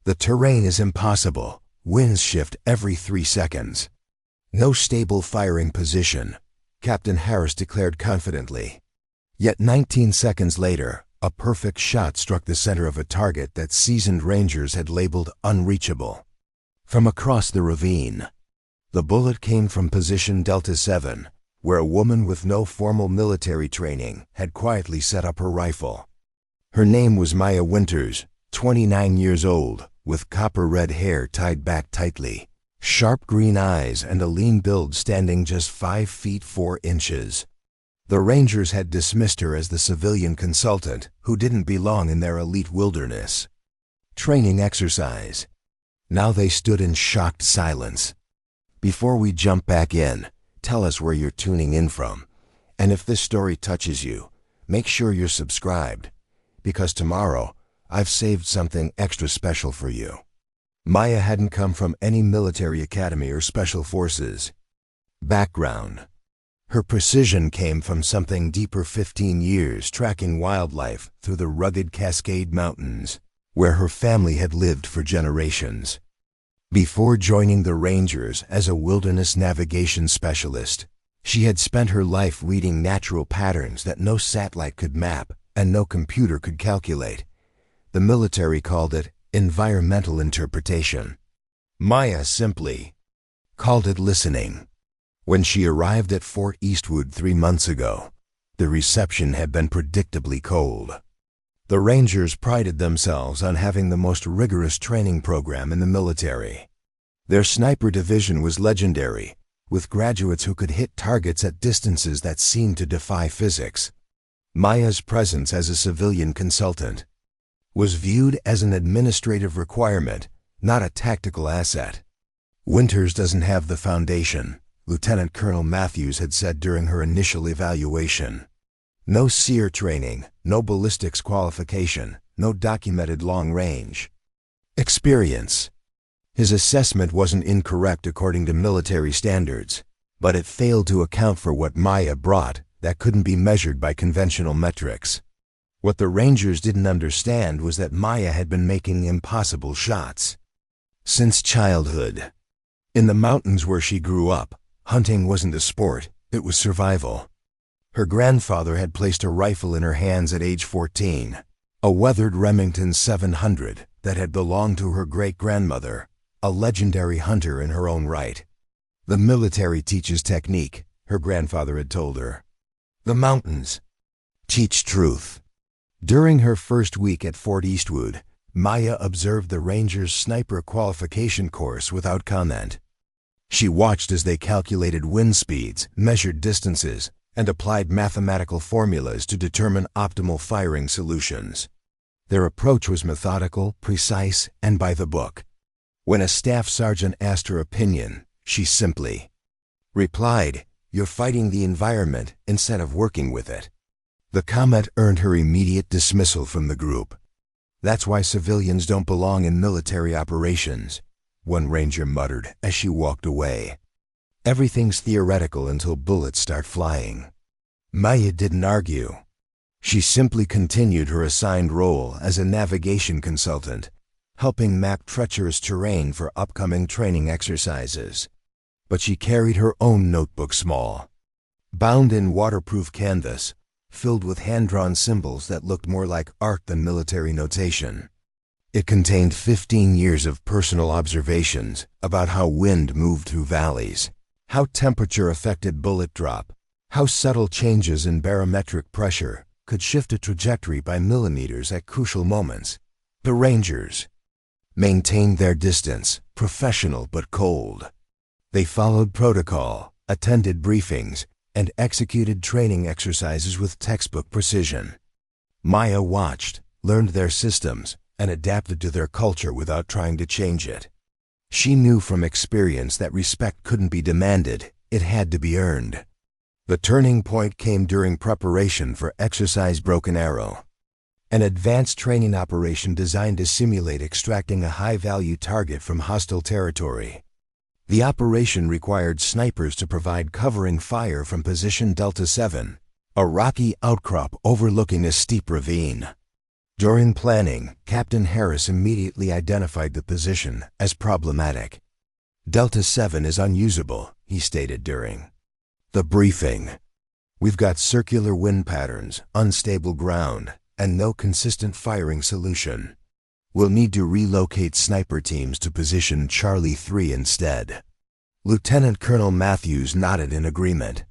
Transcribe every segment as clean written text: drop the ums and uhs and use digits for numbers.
The terrain is impossible. Winds shift every 3 seconds. No stable firing position, Captain Harris declared confidently. Yet 19 seconds later, a perfect shot struck the center of a target that seasoned Rangers had labeled unreachable. From across the ravine, the bullet came from position Delta 7, where a woman with no formal military training had quietly set up her rifle. Her name was Maya Winters, 29 years old, with copper-red hair tied back tightly, sharp green eyes, and a lean build standing just 5 feet 4 inches. The Rangers had dismissed her as the civilian consultant who didn't belong in their elite wilderness training exercise. Now they stood in shocked silence. Before we jump back in, tell us where you're tuning in from. And if this story touches you, make sure you're subscribed, because tomorrow I've saved something extra special for you. Maya hadn't come from any military academy or special forces background. Her precision came from something deeper: 15 years tracking wildlife through the rugged Cascade Mountains, where her family had lived for generations. Before joining the Rangers as a wilderness navigation specialist, she had spent her life reading natural patterns that no satellite could map and no computer could calculate. The military called it environmental interpretation. Maya simply called it listening. When she arrived at Fort Eastwood 3 months ago, the reception had been predictably cold. The Rangers prided themselves on having the most rigorous training program in the military. Their sniper division was legendary, with graduates who could hit targets at distances that seemed to defy physics. Maya's presence as a civilian consultant was viewed as an administrative requirement, not a tactical asset. Winters doesn't have the foundation, Lieutenant Colonel Matthews had said during her initial evaluation. No SEER training, no ballistics qualification, no documented long-range experience. His assessment wasn't incorrect according to military standards, but it failed to account for what Maya brought that couldn't be measured by conventional metrics. What the Rangers didn't understand was that Maya had been making impossible shots since childhood. In the mountains where she grew up, hunting wasn't a sport, it was survival. Her grandfather had placed a rifle in her hands at age 14, a weathered Remington 700 that had belonged to her great-grandmother, a legendary hunter in her own right. The military teaches technique, her grandfather had told her. The mountains teach truth. During her first week at Fort Eastwood, Maya observed the Rangers' sniper qualification course without comment. She watched as they calculated wind speeds, measured distances, and applied mathematical formulas to determine optimal firing solutions. Their approach was methodical, precise, and by the book. When a staff sergeant asked her opinion, she simply replied, "You're fighting the environment instead of working with it." The comment earned her immediate dismissal from the group. "That's why civilians don't belong in military operations," one Ranger muttered as she walked away. "Everything's theoretical until bullets start flying." Maya didn't argue. She simply continued her assigned role as a navigation consultant, helping map treacherous terrain for upcoming training exercises. But she carried her own notebook small, bound in waterproof canvas, filled with hand-drawn symbols that looked more like art than military notation. It contained 15 years of personal observations about how wind moved through valleys, how temperature affected bullet drop, how subtle changes in barometric pressure could shift a trajectory by millimeters at crucial moments. The Rangers maintained their distance, professional but cold. They followed protocol, attended briefings, and executed training exercises with textbook precision. Maya watched, learned their systems, and adapted to their culture without trying to change it. She knew from experience that respect couldn't be demanded, it had to be earned. The turning point came during preparation for Exercise Broken Arrow, an advanced training operation designed to simulate extracting a high-value target from hostile territory. The operation required snipers to provide covering fire from position Delta 7, a rocky outcrop overlooking a steep ravine. During planning, Captain Harris immediately identified the position as problematic. Delta 7 is unusable, he stated during the briefing. We've got circular wind patterns, unstable ground, and no consistent firing solution. We'll need to relocate sniper teams to position Charlie 3 instead. Lieutenant Colonel Matthews nodded in agreement.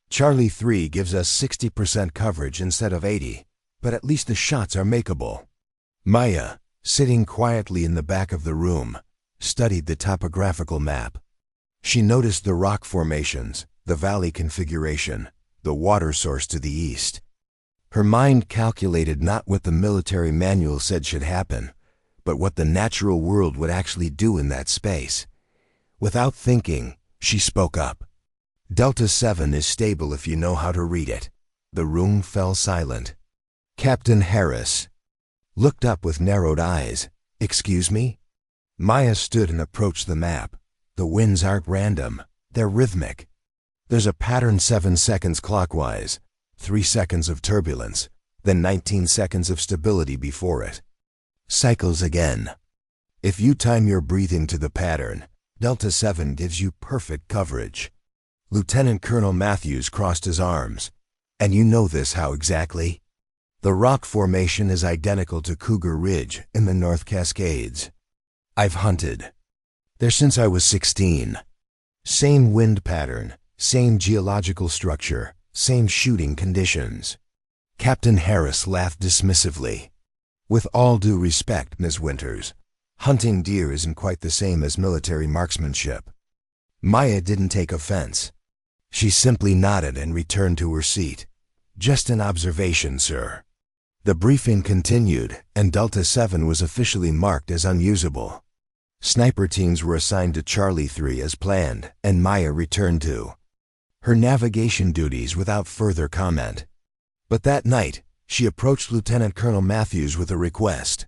Charlie 3 gives us 60% coverage instead of 80, but at least the shots are makeable. Maya, sitting quietly in the back of the room, studied the topographical map. She noticed the rock formations, the valley configuration, the water source to the east. Her mind calculated not what the military manual said should happen, but what the natural world would actually do in that space. Without thinking, she spoke up. Delta 7 is stable if you know how to read it. The room fell silent. Captain Harris looked up with narrowed eyes. Excuse me? Maya stood and approached the map. The winds aren't random. They're rhythmic. There's a pattern 7 seconds clockwise, 3 seconds of turbulence, then 19 seconds of stability before it. Cycles again. If you time your breathing to the pattern, Delta 7 gives you perfect coverage. Lieutenant Colonel Matthews crossed his arms. And you know this how exactly? The rock formation is identical to Cougar Ridge in the North Cascades. I've hunted there since I was 16. Same wind pattern, same geological structure, same shooting conditions. Captain Harris laughed dismissively. With all due respect, Ms. Winters, hunting deer isn't quite the same as military marksmanship. Maya didn't take offense. She simply nodded and returned to her seat. Just an observation, sir. The briefing continued, and Delta 7 was officially marked as unusable. Sniper teams were assigned to Charlie 3 as planned, and Maya returned to her navigation duties without further comment. But that night, she approached Lieutenant Colonel Matthews with a request.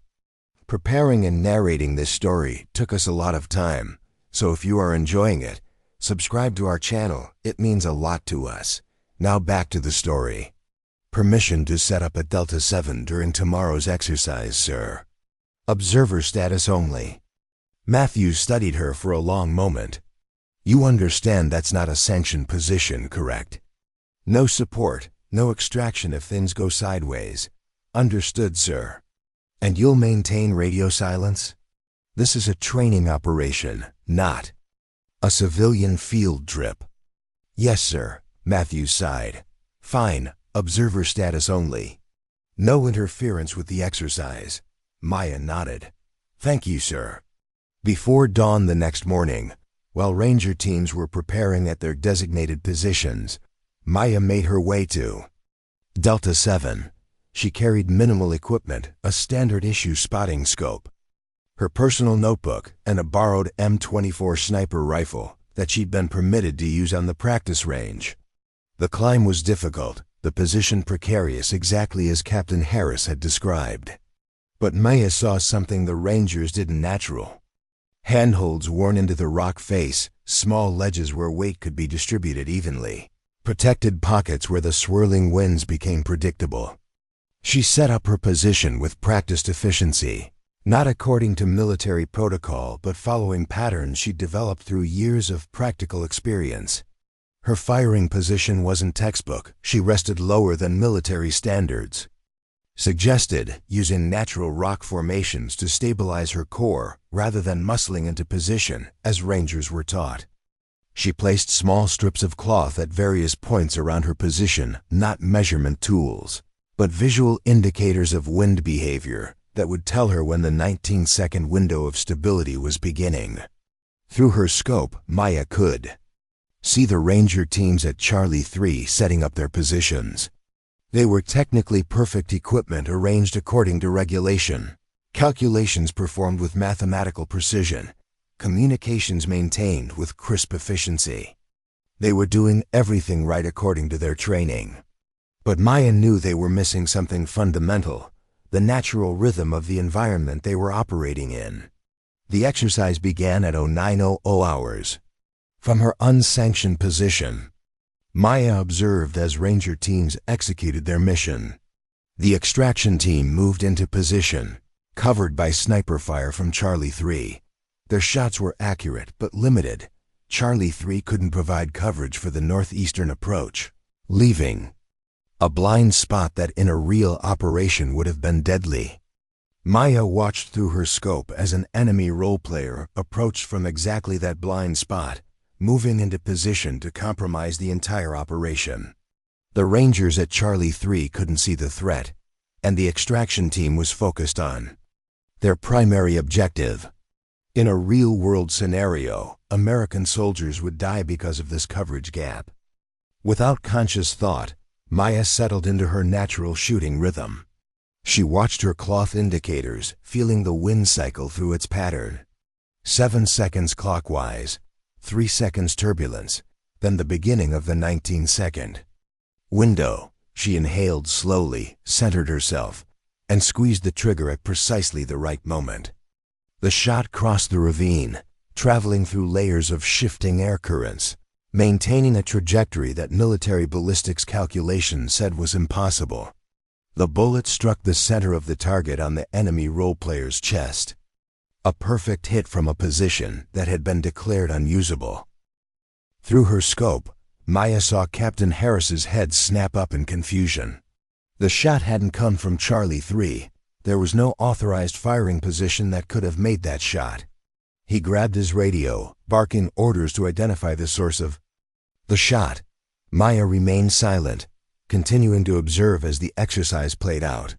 Preparing and narrating this story took us a lot of time, so if you are enjoying it, subscribe to our channel. It means a lot to us. Now back to the story. Permission to set up at Delta 7 during tomorrow's exercise, sir. Observer status only. Matthews studied her for a long moment. You understand that's not a sanctioned position, correct? No support, no extraction if things go sideways. Understood, sir. And you'll maintain radio silence? This is a training operation, not a civilian field trip. Yes, sir, Matthews sighed. Fine, observer status only. No interference with the exercise. Maya nodded. Thank you, sir. Before dawn the next morning, while ranger teams were preparing at their designated positions, Maya made her way to Delta 7. She carried minimal equipment, a standard-issue spotting scope, her personal notebook, and a borrowed M24 sniper rifle that she'd been permitted to use on the practice range. The climb was difficult, the position precarious, exactly as Captain Harris had described. But Maya saw something the rangers didn't natural. Handholds worn into the rock face, small ledges where weight could be distributed evenly, protected pockets where the swirling winds became predictable. She set up her position with practiced efficiency, not according to military protocol but following patterns she'd developed through years of practical experience. Her firing position wasn't textbook. She rested lower than military standards. Suggested using natural rock formations to stabilize her core rather than muscling into position, as rangers were taught. She placed small strips of cloth at various points around her position, not measurement tools, but visual indicators of wind behavior that would tell her when the 19-second window of stability was beginning. Through her scope, Maya could see the ranger teams at Charlie 3 setting up their positions. They were technically perfect equipment arranged according to regulation, calculations performed with mathematical precision, communications maintained with crisp efficiency. They were doing everything right according to their training. But Maya knew they were missing something fundamental, the natural rhythm of the environment they were operating in. The exercise began at 0900 hours. From her unsanctioned position, Maya observed as ranger teams executed their mission. The extraction team moved into position, covered by sniper fire from Charlie 3. Their shots were accurate but limited. Charlie 3 couldn't provide coverage for the northeastern approach, leaving a blind spot that in a real operation would have been deadly. Maya watched through her scope as an enemy role-player approached from exactly that blind spot, moving into position to compromise the entire operation. The Rangers at Charlie 3 couldn't see the threat, and the extraction team was focused on their primary objective. In a real-world scenario, American soldiers would die because of this coverage gap. Without conscious thought, Maya settled into her natural shooting rhythm. She watched her cloth indicators, feeling the wind cycle through its pattern. 7 seconds clockwise, 3 seconds turbulence, then the beginning of the 19-second window. She inhaled slowly, centered herself, and squeezed the trigger at precisely the right moment. The shot crossed the ravine, traveling through layers of shifting air currents, maintaining a trajectory that military ballistics calculations said was impossible. The bullet struck the center of the target on the enemy role-player's chest. A perfect hit from a position that had been declared unusable. Through her scope, Maya saw Captain Harris's head snap up in confusion. The shot hadn't come from Charlie 3. There was no authorized firing position that could have made that shot. He grabbed his radio, barking orders to identify the source of the shot. Maya remained silent, continuing to observe as the exercise played out.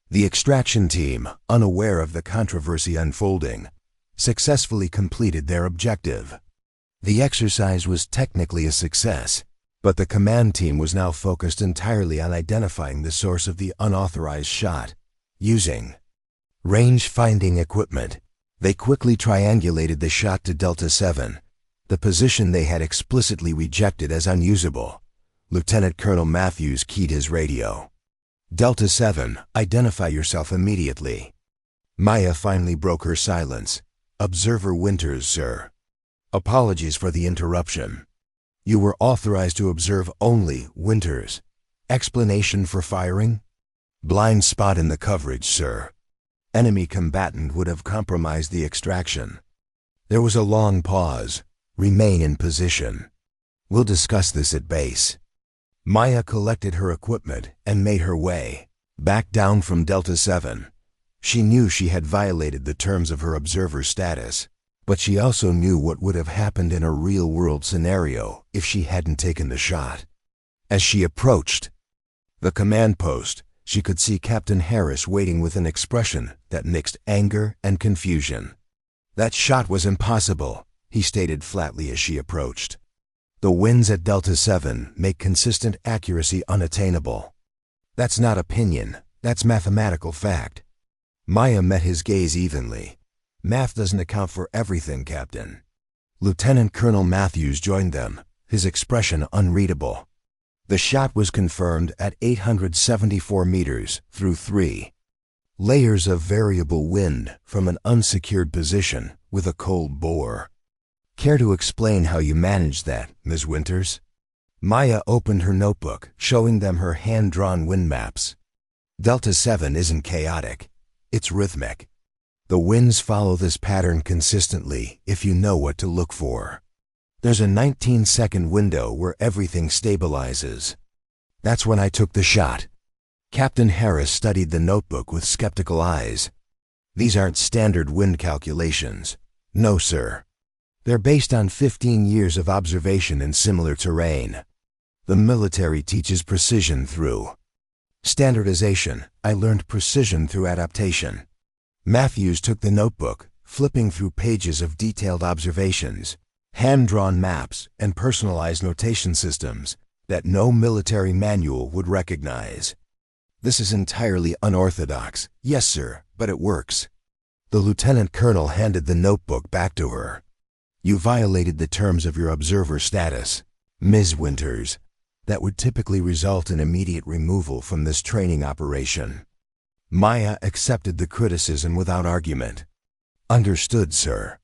The extraction team, unaware of the controversy unfolding, successfully completed their objective. The exercise was technically a success, but the command team was now focused entirely on identifying the source of the unauthorized shot. Using range-finding equipment, they quickly triangulated the shot to Delta 7, the position they had explicitly rejected as unusable. Lieutenant Colonel Matthews keyed his radio. "Delta 7, identify yourself immediately." Maya finally broke her silence. "Observer Winters, sir. Apologies for the interruption. You were authorized to observe only, Winters. Explanation for firing? Blind spot in the coverage, sir. Enemy combatant would have compromised the extraction." There was a long pause. "Remain in position. We'll discuss this at base." Maya collected her equipment and made her way back down from Delta 7. She knew she had violated the terms of her observer status, but she also knew what would have happened in a real-world scenario if she hadn't taken the shot. As she approached the command post, she could see Captain Harris waiting with an expression that mixed anger and confusion. "That shot was impossible," he stated flatly as she approached. "The winds at Delta 7 make consistent accuracy unattainable." "That's not opinion, that's mathematical fact." Maya met his gaze evenly. "Math doesn't account for everything, Captain." Lieutenant Colonel Matthews joined them, his expression unreadable. The shot was confirmed at 874 meters through 3 layers of variable wind from an unsecured position with a cold bore. "Care to explain how you managed that, Ms. Winters?" Maya opened her notebook, showing them her hand-drawn wind maps. "Delta 7 isn't chaotic. It's rhythmic. The winds follow this pattern consistently if you know what to look for. There's a 19-second window where everything stabilizes. That's when I took the shot." Captain Harris studied the notebook with skeptical eyes. "These aren't standard wind calculations." "No, sir. They're based on 15 years of observation in similar terrain. The military teaches precision through standardization. I learned precision through adaptation." Matthews took the notebook, flipping through pages of detailed observations, hand-drawn maps, and personalized notation systems that no military manual would recognize. "This is entirely unorthodox." "Yes, sir, but it works." The lieutenant colonel handed the notebook back to her. "You violated the terms of your observer status, Ms. Winters. That would typically result in immediate removal from this training operation." Maya accepted the criticism without argument. "Understood, sir."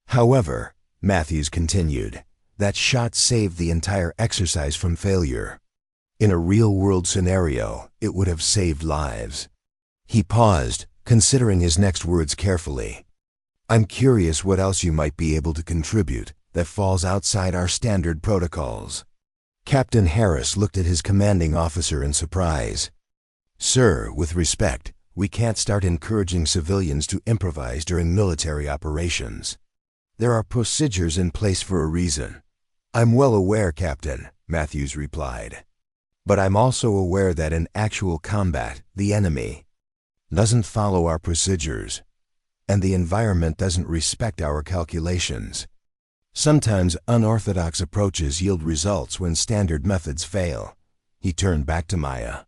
"However," Matthews continued, "that shot saved the entire exercise from failure. In a real-world scenario, it would have saved lives. He paused, considering his next words carefully. I'm curious what else you might be able to contribute that falls outside our standard protocols. Captain Harris looked at his commanding officer in surprise. Sir, with respect, we can't start encouraging civilians to improvise during military operations. There are procedures in place for a reason. I'm well aware, Captain, Matthews replied. But I'm also aware that in actual combat, the enemy doesn't follow our procedures, and the environment doesn't respect our calculations. Sometimes unorthodox approaches yield results when standard methods fail. He turned back to Maya.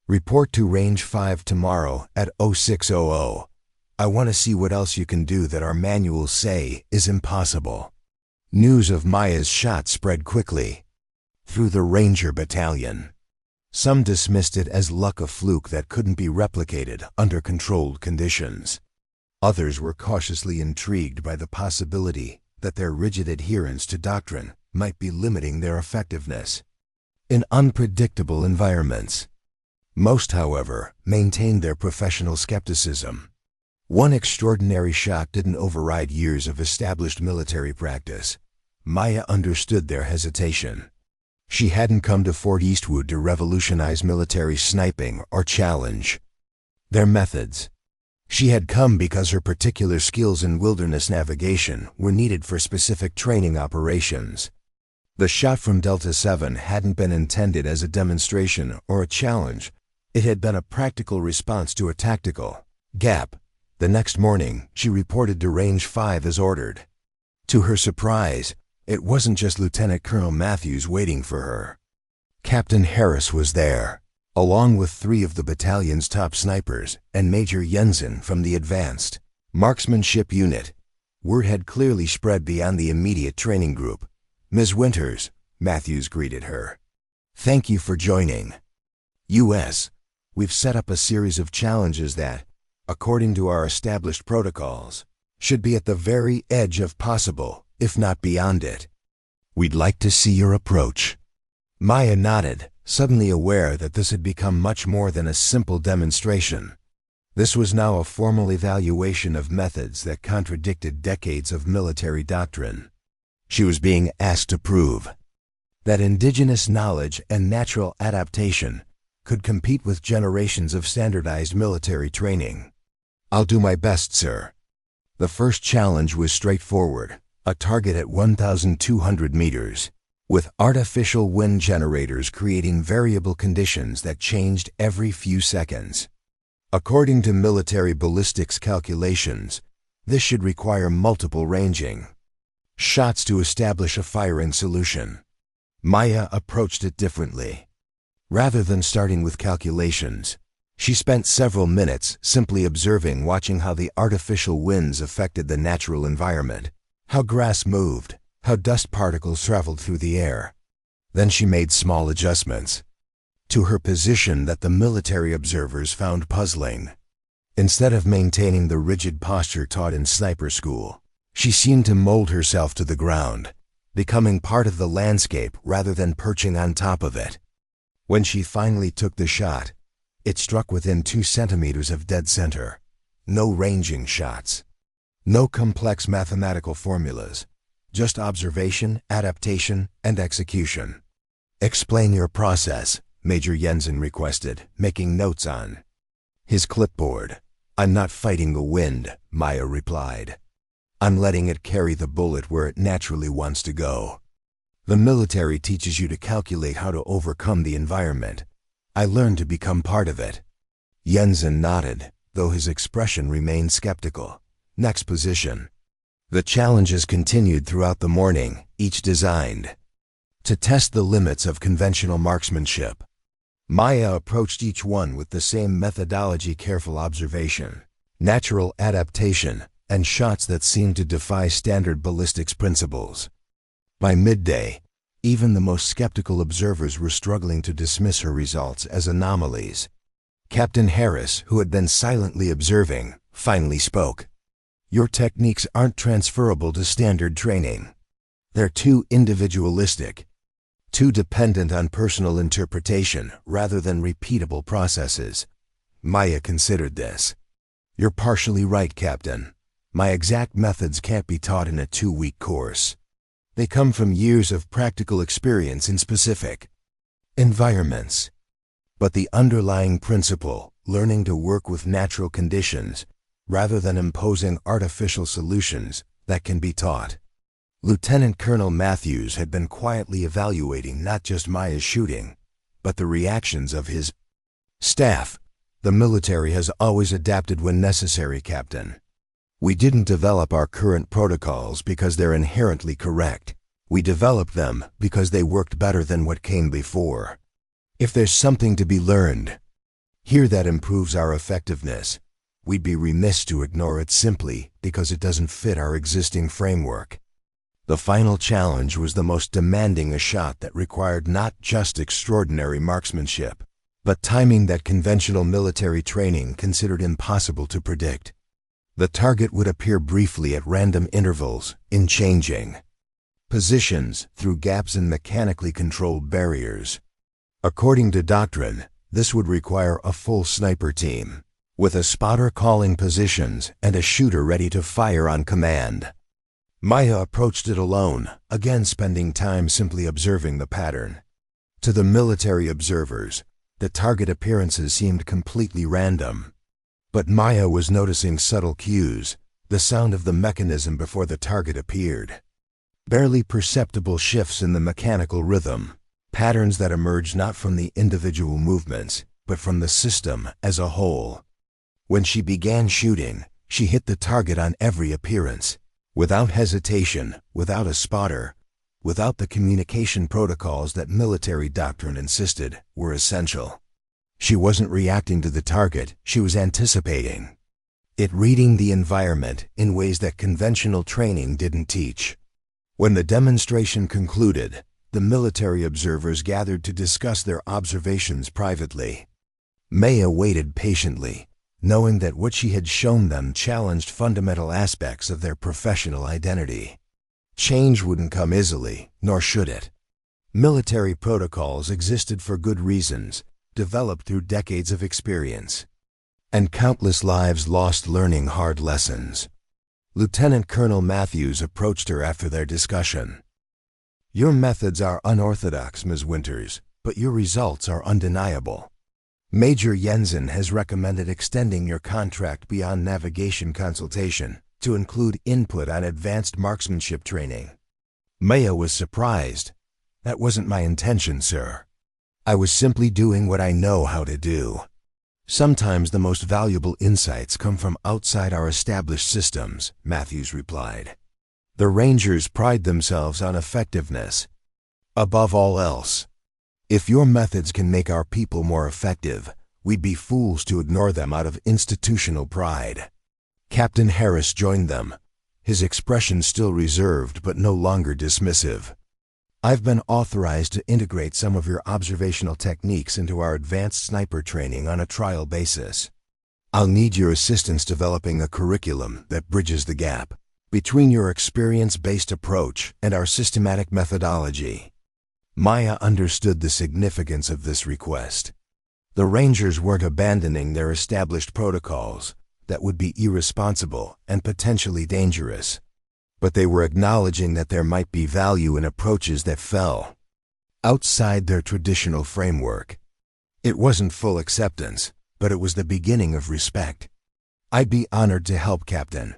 Report to Range 5 tomorrow at 0600. I want to see what else you can do that our manuals say is impossible. News of Maya's shot spread quickly through the Ranger Battalion. Some dismissed it as luck, a fluke that couldn't be replicated under controlled conditions. Others were cautiously intrigued by the possibility that their rigid adherence to doctrine might be limiting their effectiveness in unpredictable environments. Most, however, maintained their professional skepticism. One extraordinary shot didn't override years of established military practice. Maya understood their hesitation. She hadn't come to Fort Eastwood to revolutionize military sniping or challenge their methods. She had come because her particular skills in wilderness navigation were needed for specific training operations. The shot from Delta 7 hadn't been intended as a demonstration or a challenge. It had been a practical response to a tactical gap. The next morning, she reported to Range 5 as ordered. To her surprise, it wasn't just Lieutenant Colonel Matthews waiting for her. Captain Harris was there, along with 3 of the battalion's top snipers and Major Jensen from the Advanced Marksmanship Unit. Word had clearly spread beyond the immediate training group. Ms. Winters, Matthews greeted her. Thank you for joining. U.S. We've set up a series of challenges that, according to our established protocols, should be at the very edge of possible, if not beyond it. We'd like to see your approach. Maya nodded, suddenly aware that this had become much more than a simple demonstration. This was now a formal evaluation of methods that contradicted decades of military doctrine. She was being asked to prove that indigenous knowledge and natural adaptation could compete with generations of standardized military training. I'll do my best, sir. The first challenge was straightforward, a target at 1,200 meters, with artificial wind generators creating variable conditions that changed every few seconds. According to military ballistics calculations, this should require multiple ranging shots to establish a firing solution. Maya approached it differently. Rather than starting with calculations, she spent several minutes simply observing, watching how the artificial winds affected the natural environment, how grass moved, how dust particles traveled through the air. Then she made small adjustments to her position that the military observers found puzzling. Instead of maintaining the rigid posture taught in sniper school, she seemed to mold herself to the ground, becoming part of the landscape rather than perching on top of it. When she finally took the shot, it struck within 2 centimeters of dead center. No ranging shots. No complex mathematical formulas. Just observation, adaptation, and execution. Explain your process, Major Jensen requested, making notes on his clipboard. I'm not fighting the wind, Maya replied. I'm letting it carry the bullet where it naturally wants to go. The military teaches you to calculate how to overcome the environment. I learned to become part of it. Jensen nodded, though his expression remained skeptical. Next position. The challenges continued throughout the morning, each designed to test the limits of conventional marksmanship. Maya approached each one with the same methodology: careful observation, natural adaptation, and shots that seemed to defy standard ballistics principles. By midday, even the most skeptical observers were struggling to dismiss her results as anomalies. Captain Harris, who had been silently observing, finally spoke. Your techniques aren't transferable to standard training. They're too individualistic. too dependent on personal interpretation rather than repeatable processes. Maya considered this. You're partially right, Captain. My exact methods can't be taught in a 2-week course. They come from years of practical experience in specific environments. But the underlying principle, learning to work with natural conditions, rather than imposing artificial solutions, that can be taught. Lieutenant Colonel Matthews had been quietly evaluating not just Maya's shooting, but the reactions of his staff. The military has always adapted when necessary, Captain. We didn't develop our current protocols because they're inherently correct. We developed them because they worked better than what came before. If there's something to be learned here that improves our effectiveness, we'd be remiss to ignore it simply because it doesn't fit our existing framework. The final challenge was the most demanding, a shot that required not just extraordinary marksmanship, but timing that conventional military training considered impossible to predict. The target would appear briefly at random intervals, in changing positions through gaps in mechanically controlled barriers. According to doctrine, this would require a full sniper team, with a spotter calling positions and a shooter ready to fire on command. Maya approached it alone, again spending time simply observing the pattern. To the military observers, the target appearances seemed completely random. But Maya was noticing subtle cues, the sound of the mechanism before the target appeared. Barely perceptible shifts in the mechanical rhythm, patterns that emerged not from the individual movements, but from the system as a whole. When she began shooting, she hit the target on every appearance, without hesitation, without a spotter, without the communication protocols that military doctrine insisted were essential. She wasn't reacting to the target, she was anticipating it, reading the environment in ways that conventional training didn't teach. When the demonstration concluded, the military observers gathered to discuss their observations privately. Maya waited patiently, knowing that what she had shown them challenged fundamental aspects of their professional identity. Change wouldn't come easily, nor should it. Military protocols existed for good reasons, developed through decades of experience, and countless lives lost learning hard lessons. Lieutenant Colonel Matthews approached her after their discussion. Your methods are unorthodox, Ms. Winters, but your results are undeniable. Major Jensen has recommended extending your contract beyond navigation consultation to include input on advanced marksmanship training. Maya was surprised. That wasn't my intention, sir. I was simply doing what I know how to do. Sometimes the most valuable insights come from outside our established systems, Matthews replied. The Rangers pride themselves on effectiveness above all else. If your methods can make our people more effective, we'd be fools to ignore them out of institutional pride. Captain Harris joined them, his expression still reserved but no longer dismissive. I've been authorized to integrate some of your observational techniques into our advanced sniper training on a trial basis. I'll need your assistance developing a curriculum that bridges the gap between your experience-based approach and our systematic methodology. Maya understood the significance of this request. The Rangers weren't abandoning their established protocols that would be irresponsible and potentially dangerous, but they were acknowledging that there might be value in approaches that fell outside their traditional framework. It wasn't full acceptance, but it was the beginning of respect. I'd be honored to help, Captain.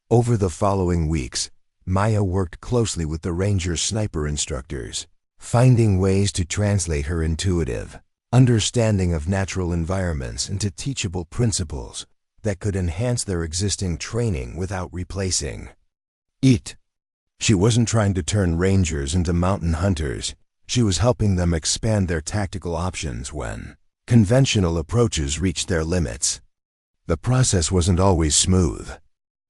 Over the following weeks, Maya worked closely with the Ranger sniper instructors, finding ways to translate her intuitive understanding of natural environments into teachable principles that could enhance their existing training without replacing it. She wasn't trying to turn Rangers into mountain hunters. She was helping them expand their tactical options when conventional approaches reached their limits. The process wasn't always smooth.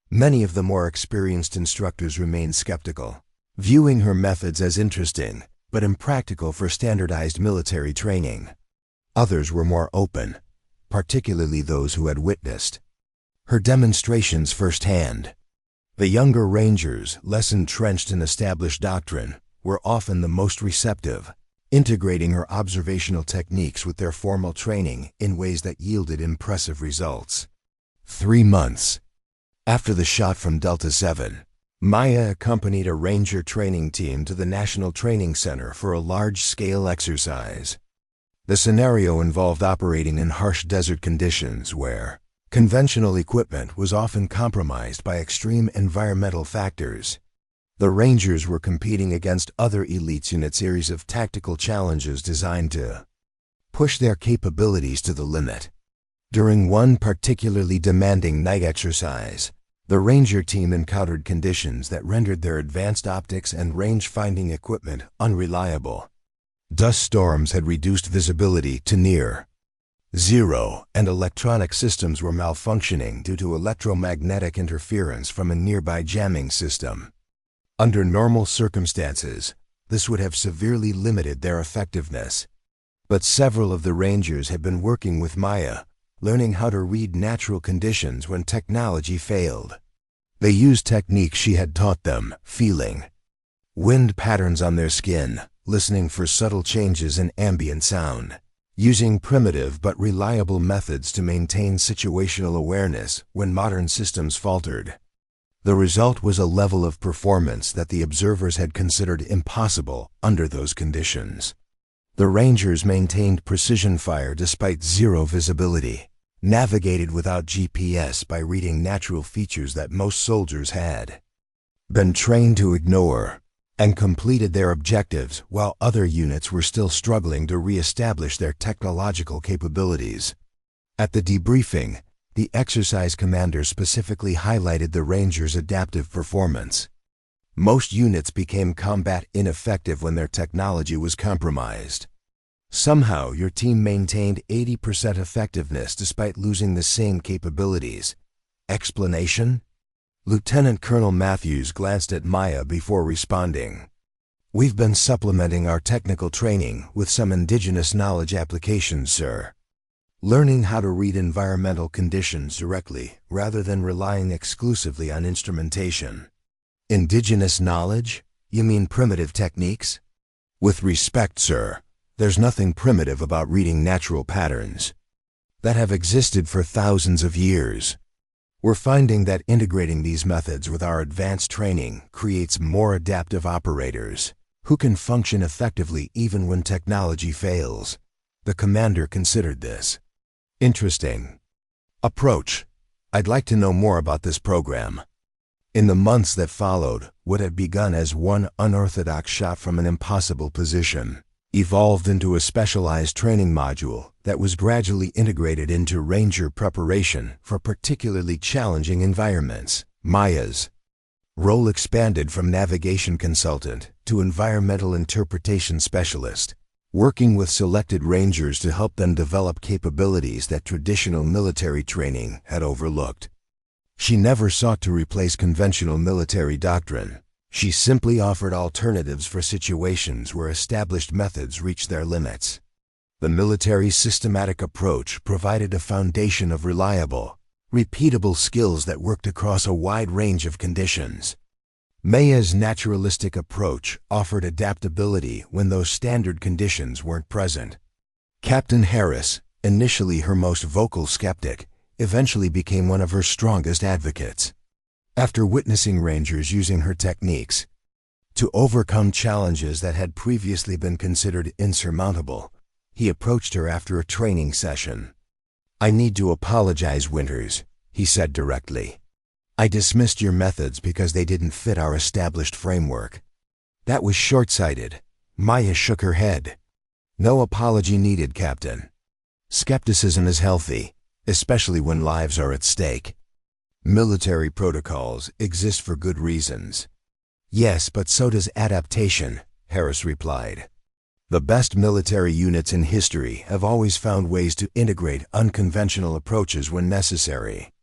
Many of the more experienced instructors remained skeptical, viewing her methods as interesting but impractical for standardized military training. Others were more open, particularly those who had witnessed her demonstrations firsthand. The younger Rangers, less entrenched in established doctrine, were often the most receptive, integrating her observational techniques with their formal training in ways that yielded impressive results. 3 months after the shot from Delta 7, Maya accompanied a Ranger training team to the National Training Center for a large-scale exercise. The scenario involved operating in harsh desert conditions where conventional equipment was often compromised by extreme environmental factors. The Rangers were competing against other elites in a series of tactical challenges designed to push their capabilities to the limit. During one particularly demanding night exercise, the Ranger team encountered conditions that rendered their advanced optics and range-finding equipment unreliable. Dust storms had reduced visibility to near zero, and electronic systems were malfunctioning due to electromagnetic interference from a nearby jamming system. Under normal circumstances, this would have severely limited their effectiveness. But several of the Rangers had been working with Maya, learning how to read natural conditions when technology failed. They used techniques she had taught them, feeling wind patterns on their skin, listening for subtle changes in ambient sound, using primitive but reliable methods to maintain situational awareness when modern systems faltered. The result was a level of performance that the observers had considered impossible under those conditions. The Rangers maintained precision fire despite zero visibility, navigated without GPS by reading natural features that most soldiers had been trained to ignore, and completed their objectives while other units were still struggling to re-establish their technological capabilities. At the debriefing, the exercise commander specifically highlighted the Rangers' adaptive performance. Most units became combat ineffective when their technology was compromised. Somehow, your team maintained 80% effectiveness despite losing the same capabilities. Explanation? Lieutenant Colonel Matthews glanced at Maya before responding. We've been supplementing our technical training with some indigenous knowledge applications, sir. Learning how to read environmental conditions directly rather than relying exclusively on instrumentation. Indigenous knowledge? You mean primitive techniques? With respect, sir, there's nothing primitive about reading natural patterns that have existed for thousands of years. We're finding that integrating these methods with our advanced training creates more adaptive operators who can function effectively even when technology fails. The commander considered this interesting approach. I'd like to know more about this program. In the months that followed, what had begun as one unorthodox shot from an impossible position evolved into a specialized training module that was gradually integrated into Ranger preparation for particularly challenging environments. Maya's role expanded from navigation consultant to environmental interpretation specialist, working with selected Rangers to help them develop capabilities that traditional military training had overlooked. She never sought to replace conventional military doctrine. She simply offered alternatives for situations where established methods reached their limits. The military's systematic approach provided a foundation of reliable, repeatable skills that worked across a wide range of conditions. Maya's naturalistic approach offered adaptability when those standard conditions weren't present. Captain Harris, initially her most vocal skeptic, eventually became one of her strongest advocates. After witnessing Rangers using her techniques to overcome challenges that had previously been considered insurmountable, he approached her after a training session. "I need to apologize, Winters," he said directly. "I dismissed your methods because they didn't fit our established framework." That was short-sighted. Maya shook her head. "No apology needed, Captain. Skepticism is healthy, especially when lives are at stake. Military protocols exist for good reasons." "Yes, but so does adaptation," Harris replied. "The best military units in history have always found ways to integrate unconventional approaches when necessary.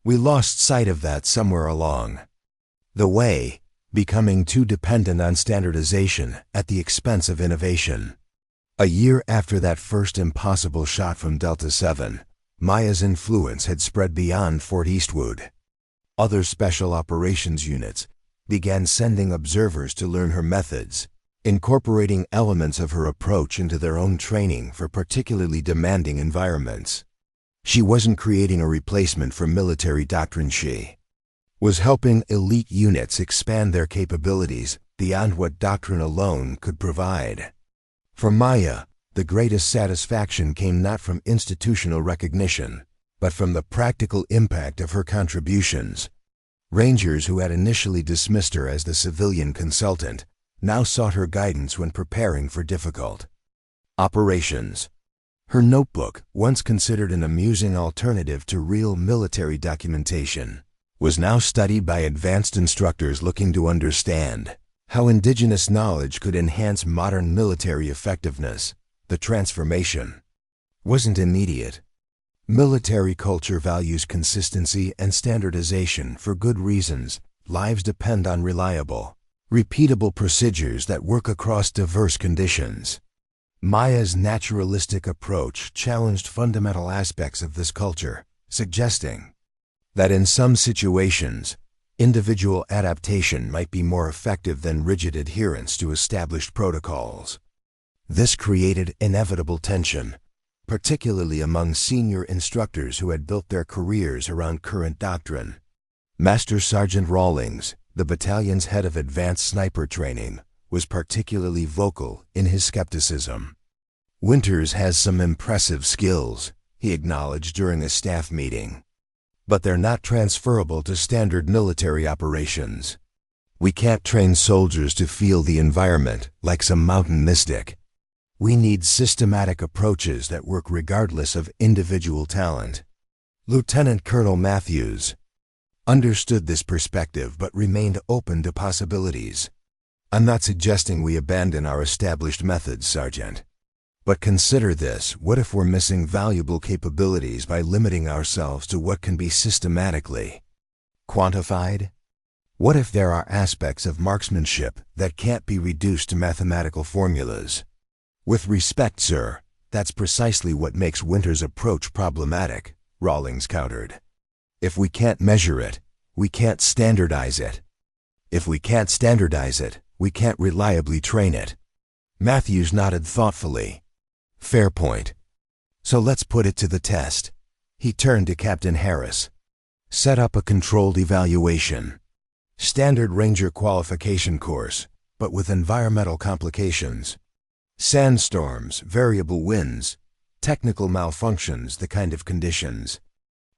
We lost sight of that somewhere along the way, becoming too dependent on standardization at the expense of innovation." A year after that first impossible shot from Delta 7, Maya's influence had spread beyond Fort Eastwood. Other special operations units began sending observers to learn her methods. incorporating elements of her approach into their own training for particularly demanding environments. She wasn't creating a replacement for military doctrine. She was helping elite units expand their capabilities beyond what doctrine alone could provide. For Maya, the greatest satisfaction came not from institutional recognition, but from the practical impact of her contributions. Rangers who had initially dismissed her as the civilian consultant now sought her guidance when preparing for difficult operations. Her notebook, once considered an amusing alternative to real military documentation, was now studied by advanced instructors looking to understand how indigenous knowledge could enhance modern military effectiveness. The transformation wasn't immediate. Military culture values consistency and standardization for good reasons. Lives depend on reliable, repeatable procedures that work across diverse conditions. Maya's naturalistic approach challenged fundamental aspects of this culture, suggesting that in some situations, individual adaptation might be more effective than rigid adherence to established protocols. This created inevitable tension, particularly among senior instructors who had built their careers around current doctrine. Master Sergeant Rawlings, the battalion's head of advanced sniper training, was particularly vocal in his skepticism. "Winters has some impressive skills," he acknowledged during a staff meeting, "but they're not transferable to standard military operations. We can't train soldiers to feel the environment like some mountain mystic. We need systematic approaches that work regardless of individual talent." Lieutenant Colonel Matthews understood this perspective but remained open to possibilities. "I'm not suggesting we abandon our established methods, Sergeant. But consider this: what if we're missing valuable capabilities by limiting ourselves to what can be systematically quantified? What if there are aspects of marksmanship that can't be reduced to mathematical formulas?" "With respect, sir, that's precisely what makes Winter's approach problematic," Rawlings countered. "If we can't measure it, we can't standardize it. If we can't standardize it, we can't reliably train it." Matthews nodded thoughtfully. "Fair point. So let's put it to the test." He turned to Captain Harris. "Set up a controlled evaluation. Standard Ranger qualification course, but with environmental complications. Sandstorms, variable winds, technical malfunctions, the kind of conditions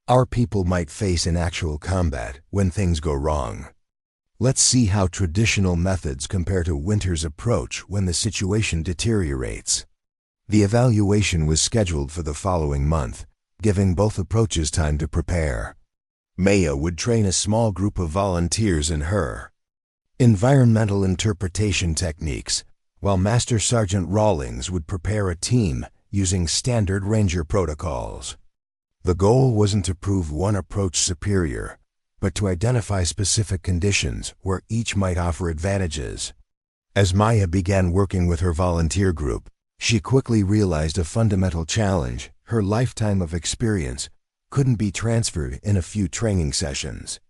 our people might face in actual combat when things go wrong. Let's see how traditional methods compare to Winter's approach when the situation deteriorates." The evaluation was scheduled for the following month, giving both approaches time to prepare. Maya would train a small group of volunteers in her environmental interpretation techniques, while Master Sergeant Rawlings would prepare a team using standard Ranger protocols. The goal wasn't to prove one approach superior, but to identify specific conditions where each might offer advantages. As Maya began working with her volunteer group, she quickly realized a fundamental challenge: her lifetime of experience couldn't be transferred in a few training sessions.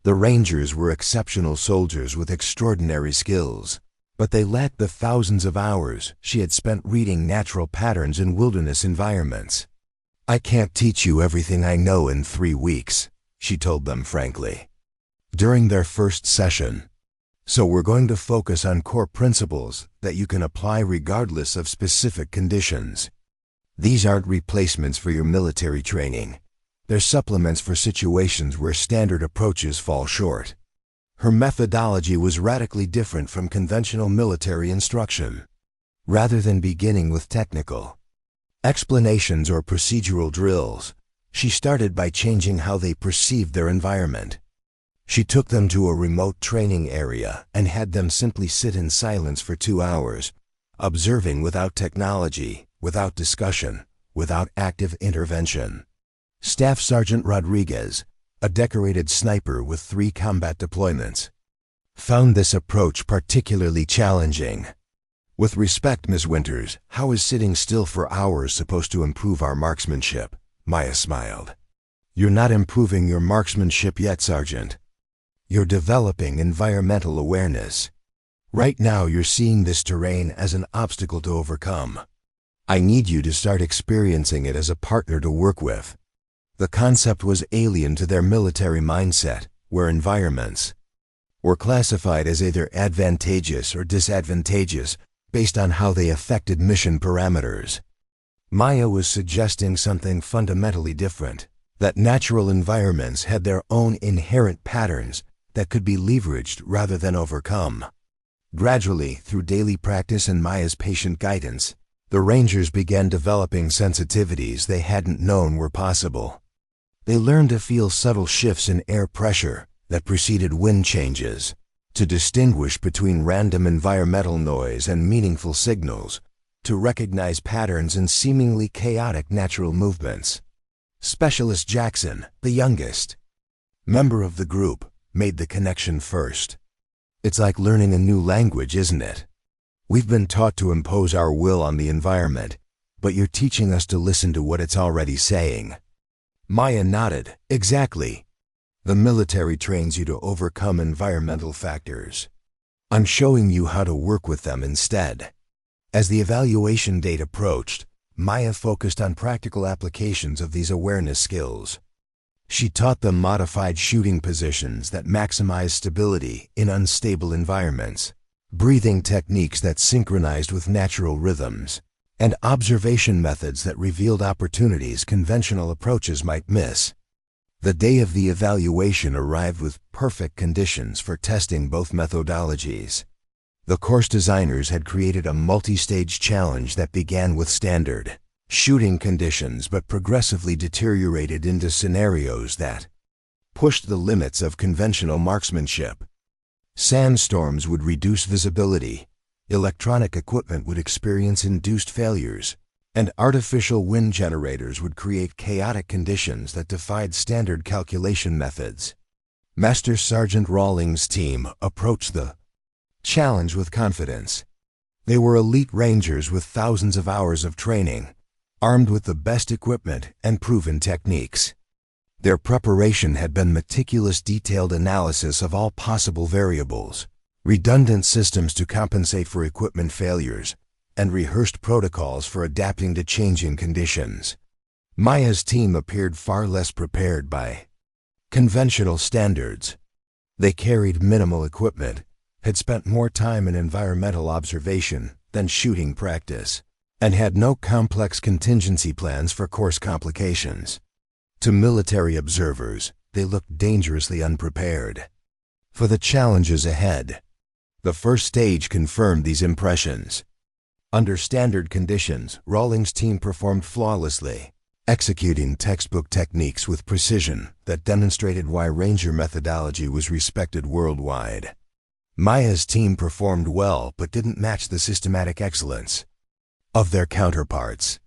The Rangers were exceptional soldiers with extraordinary skills, but they lacked the thousands of hours she had spent reading natural patterns in wilderness environments. "I can't teach you everything I know in 3 weeks," she told them frankly, during their first session. "So we're going to focus on core principles that you can apply regardless of specific conditions. These aren't replacements for your military training. They're supplements for situations where standard approaches fall short." Her methodology was radically different from conventional military instruction. Rather than beginning with technical explanations or procedural drills, she started by changing how they perceived their environment. She took them to a remote training area and had them simply sit in silence for 2 hours, observing without technology, without discussion, without active intervention. Staff Sergeant Rodriguez, a decorated sniper with 3 combat deployments, found this approach particularly challenging. "With respect, Miss Winters, how is sitting still for hours supposed to improve our marksmanship?" Maya smiled. "You're not improving your marksmanship yet, Sergeant. You're developing environmental awareness. Right now you're seeing this terrain as an obstacle to overcome. I need you to start experiencing it as a partner to work with. The concept was alien to their military mindset, where environments were classified as either advantageous or disadvantageous based on how they affected mission parameters. Maya was suggesting something fundamentally different, that natural environments had their own inherent patterns that could be leveraged rather than overcome. Gradually, through daily practice and Maya's patient guidance, the Rangers began developing sensitivities they hadn't known were possible. They learned to feel subtle shifts in air pressure that preceded wind changes, to distinguish between random environmental noise and meaningful signals, to recognize patterns in seemingly chaotic natural movements. Specialist Jackson, the youngest member of the group, made the connection first. It's like learning a new language, isn't it? We've been taught to impose our will on the environment, but you're teaching us to listen to what it's already saying. Maya nodded. Exactly. The military trains you to overcome environmental factors. I'm showing you how to work with them instead. As the evaluation date approached, Maya focused on practical applications of these awareness skills. She taught them modified shooting positions that maximize stability in unstable environments, breathing techniques that synchronized with natural rhythms, and observation methods that revealed opportunities conventional approaches might miss. The day of the evaluation arrived with perfect conditions for testing both methodologies. The course designers had created a multi-stage challenge that began with standard shooting conditions but progressively deteriorated into scenarios that pushed the limits of conventional marksmanship. Sandstorms would reduce visibility, electronic equipment would experience induced failures, and artificial wind generators would create chaotic conditions that defied standard calculation methods. Master Sergeant Rawlings' team approached the challenge with confidence. They were elite rangers with thousands of hours of training, armed with the best equipment and proven techniques. Their preparation had been meticulous, detailed analysis of all possible variables, redundant systems to compensate for equipment failures, and rehearsed protocols for adapting to changing conditions. Maya's team appeared far less prepared by conventional standards. They carried minimal equipment, had spent more time in environmental observation than shooting practice, and had no complex contingency plans for course complications. To military observers, they looked dangerously unprepared for the challenges ahead. The first stage confirmed these impressions. Under standard conditions, Rawlings' team performed flawlessly, executing textbook techniques with precision that demonstrated why Ranger methodology was respected worldwide. Maya's team performed well but didn't match the systematic excellence of their counterparts.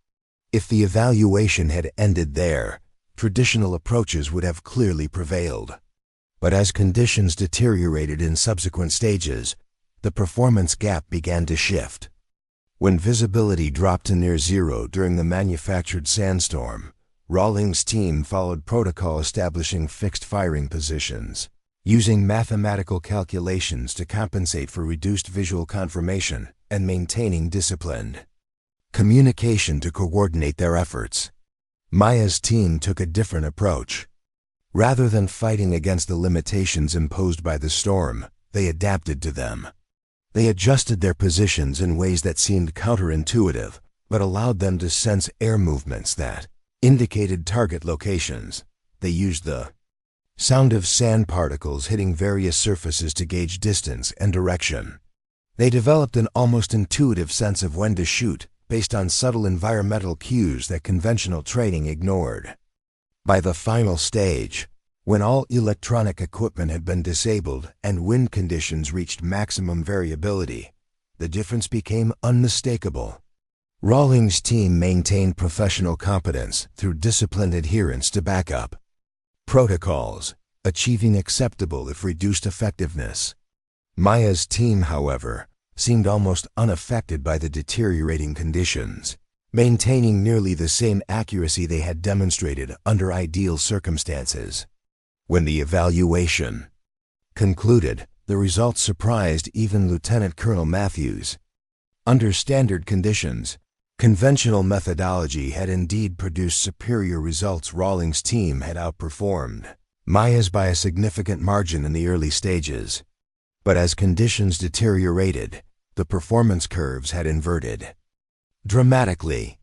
If the evaluation had ended there, traditional approaches would have clearly prevailed. But as conditions deteriorated in subsequent stages, the performance gap began to shift. When visibility dropped to near zero during the manufactured sandstorm, Rawlings' team followed protocol establishing fixed firing positions, using mathematical calculations to compensate for reduced visual confirmation and maintaining disciplined communication to coordinate their efforts. Maya's team took a different approach. Rather than fighting against the limitations imposed by the storm, they adapted to them. They adjusted their positions in ways that seemed counterintuitive, but allowed them to sense air movements that indicated target locations. They used the sound of sand particles hitting various surfaces to gauge distance and direction. They developed an almost intuitive sense of when to shoot, based on subtle environmental cues that conventional training ignored. By the final stage, when all electronic equipment had been disabled and wind conditions reached maximum variability, the difference became unmistakable. Rawlings' team maintained professional competence through disciplined adherence to backup protocols, achieving acceptable if reduced effectiveness. Maya's team, however, seemed almost unaffected by the deteriorating conditions, maintaining nearly the same accuracy they had demonstrated under ideal circumstances. When the evaluation concluded, The results surprised even Lieutenant Colonel Matthews. Under standard conditions, conventional methodology had indeed produced superior results. Rawlings' team had outperformed Maya's by a significant margin in the early stages. But as conditions deteriorated, the performance curves had inverted dramatically.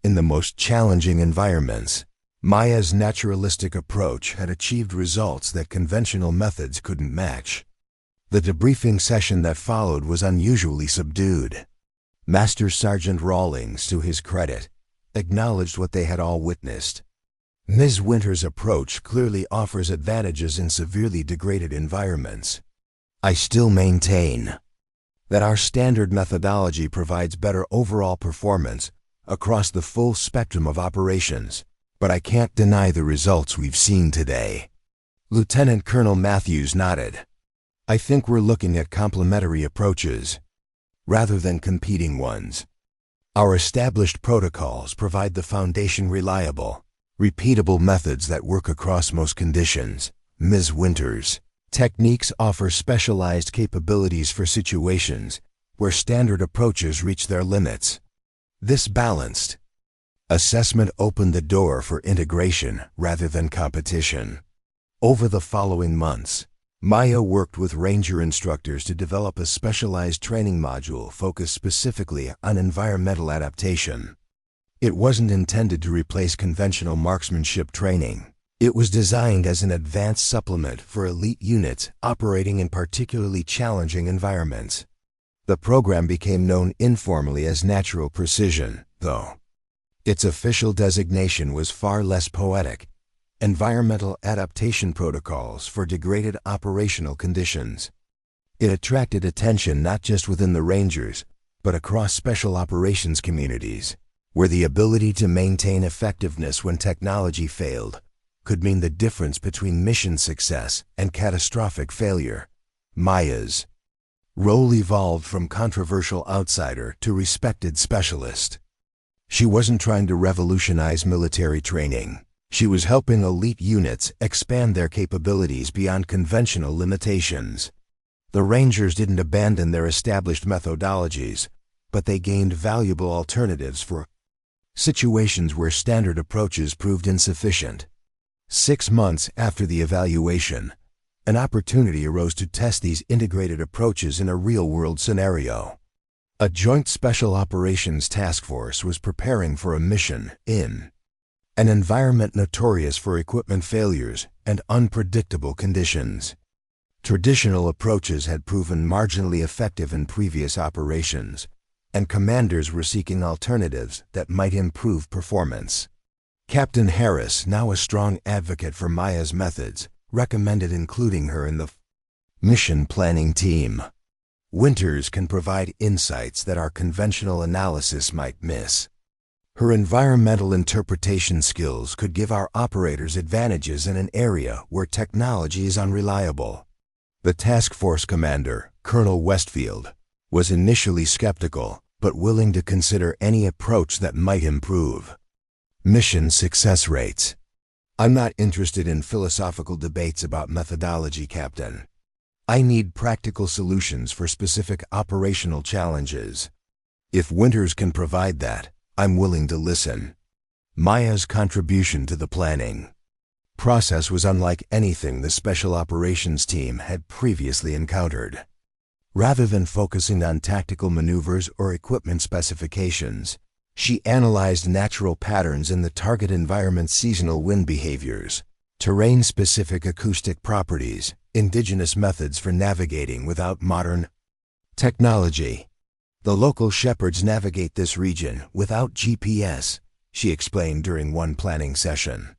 In the most challenging environments, Maya's naturalistic approach had achieved results that conventional methods couldn't match. The debriefing session that followed was unusually subdued. Master Sergeant Rawlings, to his credit, acknowledged what they had all witnessed. Ms. Winter's approach clearly offers advantages in severely degraded environments. I still maintain that our standard methodology provides better overall performance across the full spectrum of operations, but I can't deny the results we've seen today. Lieutenant Colonel Matthews nodded. I think we're looking at complementary approaches rather than competing ones. Our established protocols provide the foundation: reliable, repeatable methods that work across most conditions. Ms. Winters' techniques offer specialized capabilities for situations where standard approaches reach their limits. This balanced assessment opened the door for integration rather than competition. Over the following months, Maya worked with Ranger instructors to develop a specialized training module focused specifically on environmental adaptation. It wasn't intended to replace conventional marksmanship training. It was designed as an advanced supplement for elite units operating in particularly challenging environments. The program became known informally as Natural Precision, though its official designation was far less poetic: Environmental Adaptation Protocols for Degraded Operational Conditions. It attracted attention not just within the Rangers, but across special operations communities, where the ability to maintain effectiveness when technology failed could mean the difference between mission success and catastrophic failure. Maya's role evolved from controversial outsider to respected specialist. She wasn't trying to revolutionize military training. She was helping elite units expand their capabilities beyond conventional limitations. The Rangers didn't abandon their established methodologies, but they gained valuable alternatives for situations where standard approaches proved insufficient. 6 months after the evaluation, an opportunity arose to test these integrated approaches in a real-world scenario. A joint special operations task force was preparing for a mission in an environment notorious for equipment failures and unpredictable conditions. Traditional approaches had proven marginally effective in previous operations, and commanders were seeking alternatives that might improve performance. Captain Harris, now a strong advocate for Maya's methods, recommended including her in the mission planning team. Winters can provide insights that our conventional analysis might miss. Her environmental interpretation skills could give our operators advantages in an area where technology is unreliable. The task force commander, Colonel Westfield, was initially skeptical, but willing to consider any approach that might improve mission success rates. I'm not interested in philosophical debates about methodology, Captain. I need practical solutions for specific operational challenges. If Winters can provide that, I'm willing to listen. Maya's contribution to the planning process was unlike anything the Special Operations team had previously encountered. Rather than focusing on tactical maneuvers or equipment specifications, she analyzed natural patterns in the target environment's seasonal wind behaviors, terrain-specific acoustic properties, indigenous methods for navigating without modern technology. The local shepherds navigate this region without GPS, she explained during one planning session.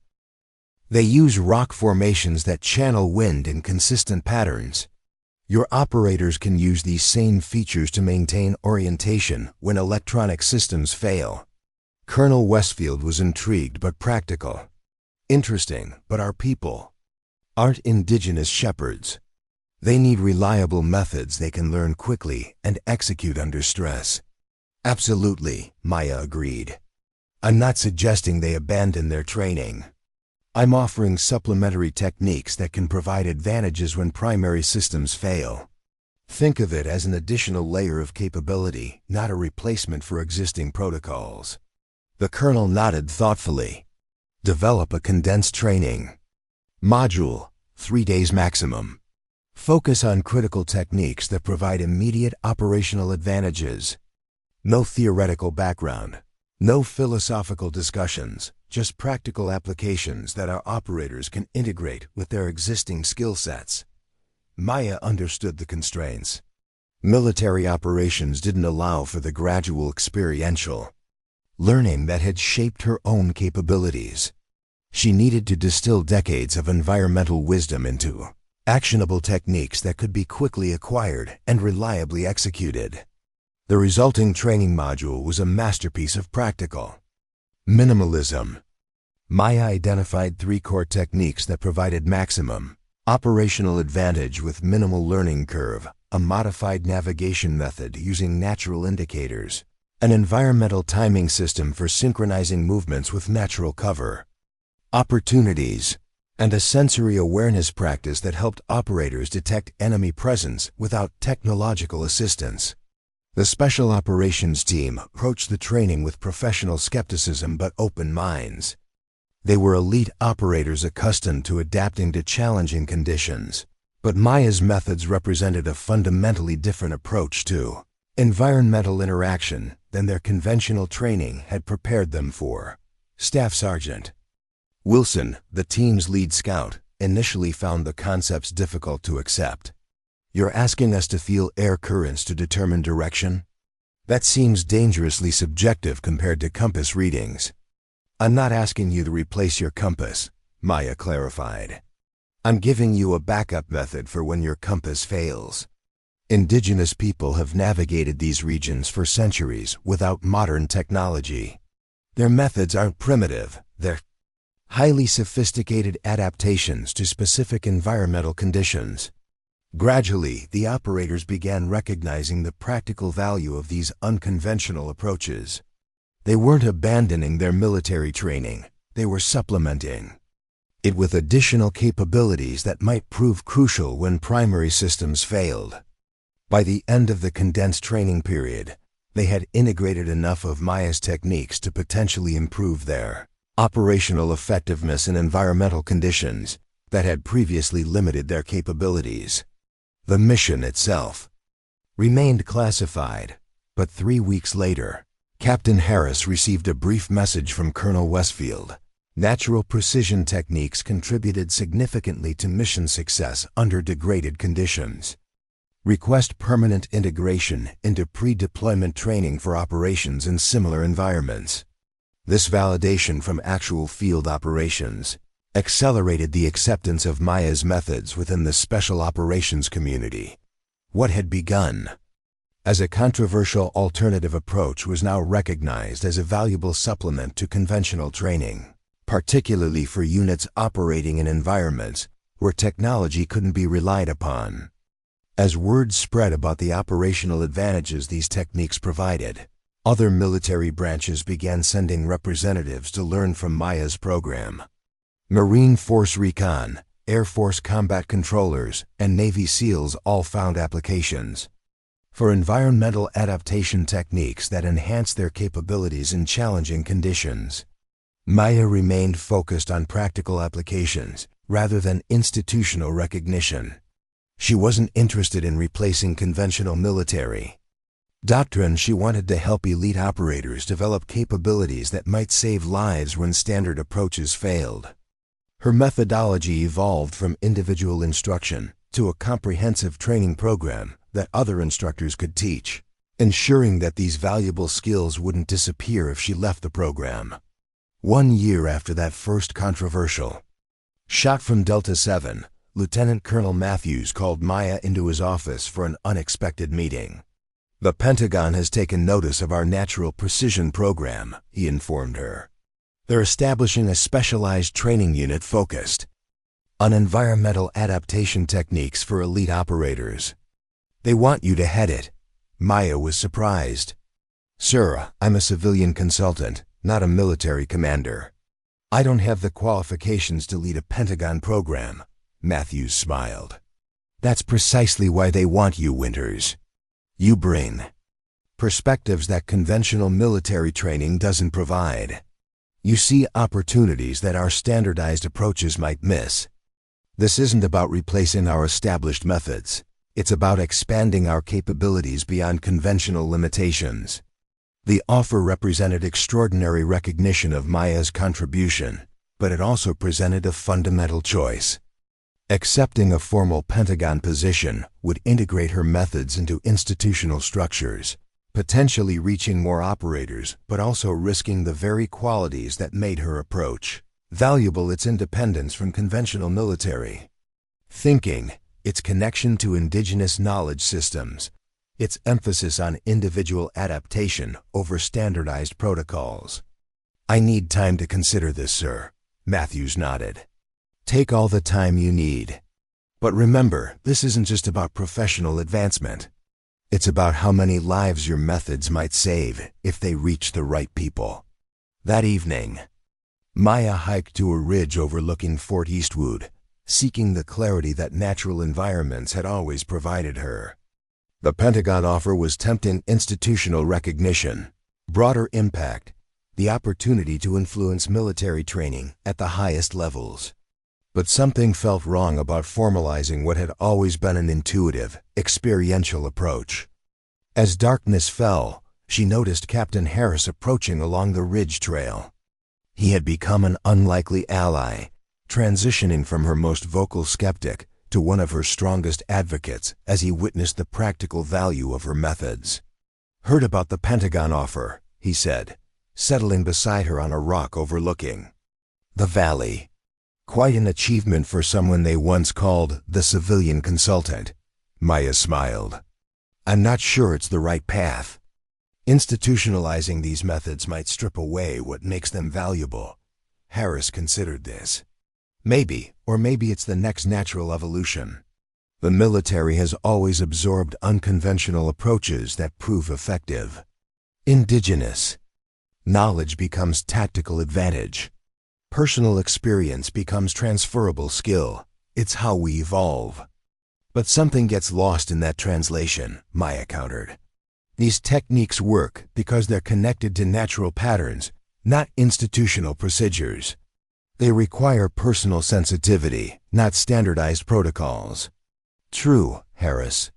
They use rock formations that channel wind in consistent patterns. Your operators can use these same features to maintain orientation when electronic systems fail. Colonel Westfield was intrigued but practical. Interesting, but our people aren't indigenous shepherds. They need reliable methods they can learn quickly and execute under stress. Absolutely, Maya agreed. I'm not suggesting they abandon their training. I'm offering supplementary techniques that can provide advantages when primary systems fail. Think of it as an additional layer of capability, not a replacement for existing protocols." The colonel nodded thoughtfully. "Develop a condensed training module, 3 days maximum. Focus on critical techniques that provide immediate operational advantages. No theoretical background, no philosophical discussions, just practical applications that our operators can integrate with their existing skill sets." Maya understood the constraints. Military operations didn't allow for the gradual experiential learning that had shaped her own capabilities. She needed to distill decades of environmental wisdom into actionable techniques that could be quickly acquired and reliably executed. The resulting training module was a masterpiece of practical minimalism. Maya identified 3 core techniques that provided maximum operational advantage with minimal learning curve: a modified navigation method using natural indicators, an environmental timing system for synchronizing movements with natural cover opportunities, and a sensory awareness practice that helped operators detect enemy presence without technological assistance. The Special Operations Team approached the training with professional skepticism but open minds. They were elite operators accustomed to adapting to challenging conditions, but Maya's methods represented a fundamentally different approach to environmental interaction than their conventional training had prepared them for. Staff Sergeant Wilson, the team's lead scout, initially found the concepts difficult to accept. "You're asking us to feel air currents to determine direction? That seems dangerously subjective compared to compass readings." "I'm not asking you to replace your compass," Maya clarified. "I'm giving you a backup method for when your compass fails. Indigenous people have navigated these regions for centuries without modern technology. Their methods aren't primitive, they're highly sophisticated adaptations to specific environmental conditions." Gradually, the operators began recognizing the practical value of these unconventional approaches. They weren't abandoning their military training, they were supplementing it with additional capabilities that might prove crucial when primary systems failed. By the end of the condensed training period, they had integrated enough of Maya's techniques to potentially improve their operational effectiveness in environmental conditions that had previously limited their capabilities. The mission itself remained classified, but 3 weeks later, Captain Harris received a brief message from Colonel Westfield. Natural precision techniques contributed significantly to mission success under degraded conditions. Request permanent integration into pre-deployment training for operations in similar environments. This validation from actual field operations accelerated the acceptance of Maya's methods within the special operations community. What had begun as a controversial alternative approach was now recognized as a valuable supplement to conventional training, particularly for units operating in environments where technology couldn't be relied upon. As word spread about the operational advantages these techniques provided, other military branches began sending representatives to learn from Maya's program. Marine Force Recon, Air Force Combat Controllers, and Navy SEALs all found applications for environmental adaptation techniques that enhanced their capabilities in challenging conditions. Maya remained focused on practical applications rather than institutional recognition. She wasn't interested in replacing conventional military doctrine. She wanted to help elite operators develop capabilities that might save lives when standard approaches failed. Her methodology evolved from individual instruction to a comprehensive training program that other instructors could teach, ensuring that these valuable skills wouldn't disappear if she left the program. 1 year after that first controversial shot from Delta 7, Lieutenant Colonel Matthews called Maya into his office for an unexpected meeting. "The Pentagon has taken notice of our natural precision program," he informed her. "They're establishing a specialized training unit focused on environmental adaptation techniques for elite operators. They want you to head it." Maya was surprised. "Sir, I'm a civilian consultant, not a military commander." I don't have the qualifications to lead a Pentagon program, Matthews smiled. That's precisely why they want you, Winters. You bring perspectives that conventional military training doesn't provide. You see opportunities that our standardized approaches might miss. This isn't about replacing our established methods. It's about expanding our capabilities beyond conventional limitations. The offer represented extraordinary recognition of Maya's contribution, but it also presented a fundamental choice. Accepting a formal Pentagon position would integrate her methods into institutional structures, potentially reaching more operators, but also risking the very qualities that made her approach valuable: its independence from conventional military thinking, its connection to indigenous knowledge systems, its emphasis on individual adaptation over standardized protocols. I need time to consider this, sir, Matthews nodded. Take all the time you need. But remember, this isn't just about professional advancement. It's about how many lives your methods might save if they reach the right people. That evening, Maya hiked to a ridge overlooking Fort Eastwood, seeking the clarity that natural environments had always provided her. The Pentagon offer was tempting: institutional recognition, broader impact, the opportunity to influence military training at the highest levels. But something felt wrong about formalizing what had always been an intuitive, experiential approach. As darkness fell, she noticed Captain Harris approaching along the ridge trail. He had become an unlikely ally, transitioning from her most vocal skeptic to one of her strongest advocates as he witnessed the practical value of her methods. "Heard about the Pentagon offer," he said, settling beside her on a rock overlooking the valley. "Quite an achievement for someone they once called the civilian consultant," Maya smiled. "I'm not sure it's the right path. Institutionalizing these methods might strip away what makes them valuable." Harris considered this. "Maybe, or maybe it's the next natural evolution. The military has always absorbed unconventional approaches that prove effective. Indigenous knowledge becomes tactical advantage. Personal experience becomes transferable skill. It's how we evolve." "But something gets lost in that translation," Maya countered. "These techniques work because they're connected to natural patterns, not institutional procedures. They require personal sensitivity, not standardized protocols." "True," Harris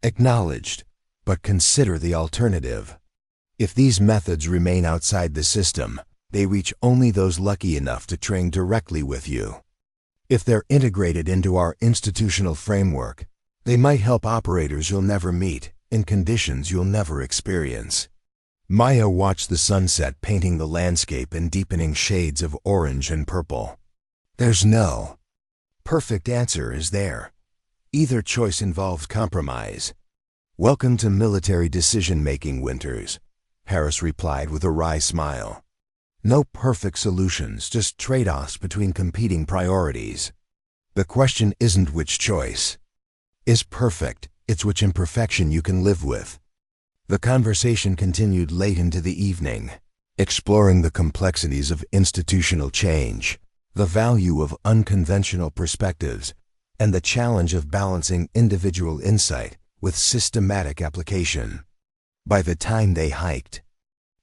acknowledged, "but consider the alternative. If these methods remain outside the system, they reach only those lucky enough to train directly with you. If they're integrated into our institutional framework, they might help operators you'll never meet, in conditions you'll never experience." Maya watched the sunset painting the landscape in deepening shades of orange and purple. "There's no perfect answer, is there? Either choice involves compromise." "Welcome to military decision-making, Winters," Harris replied with a wry smile. "No perfect solutions, just trade-offs between competing priorities. The question isn't which choice is perfect, it's which imperfection you can live with." The conversation continued late into the evening, exploring the complexities of institutional change, the value of unconventional perspectives, and the challenge of balancing individual insight with systematic application. By the time they hiked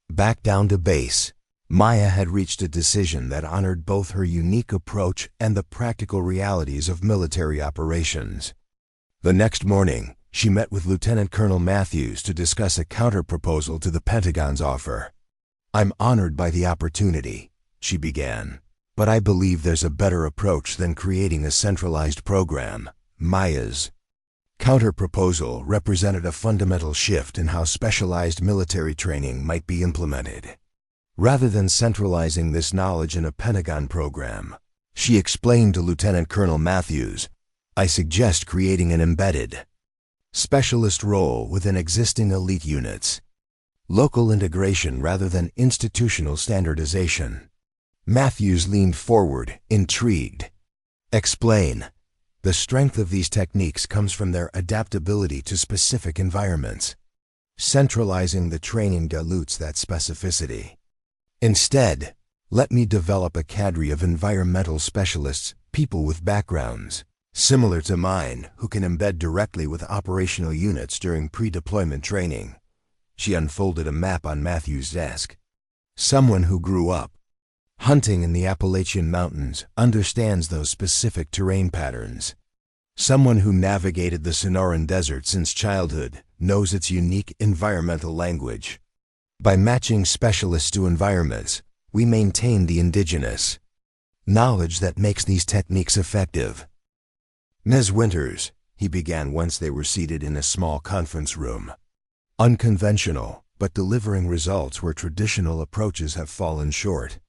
back down to base, Maya had reached a decision that honored both her unique approach and the practical realities of military operations. The next morning, she met with Lieutenant Colonel Matthews to discuss a counterproposal to the Pentagon's offer. "I'm honored by the opportunity," she began, "but I believe there's a better approach than creating a centralized program." Maya's counterproposal represented a fundamental shift in how specialized military training might be implemented. Rather than centralizing this knowledge in a Pentagon program, she explained to Lieutenant Colonel Matthews, "I suggest creating an embedded specialist role within existing elite units. Local integration rather than institutional standardization." Matthews leaned forward, intrigued. "Explain." "The strength of these techniques comes from their adaptability to specific environments. Centralizing the training dilutes that specificity. Instead, Let me develop a cadre of environmental specialists, people with backgrounds similar to mine, who can embed directly with operational units during pre-deployment training. She unfolded a map on Matthew's desk. Someone who grew up hunting in the Appalachian Mountains understands those specific terrain patterns. Someone who navigated the Sonoran Desert since childhood knows its unique environmental language. By matching specialists to environments, we maintain the indigenous knowledge that makes these techniques effective. Ms. Winters, he began once they were seated in a small conference room. Unconventional, but delivering results where traditional approaches have fallen short.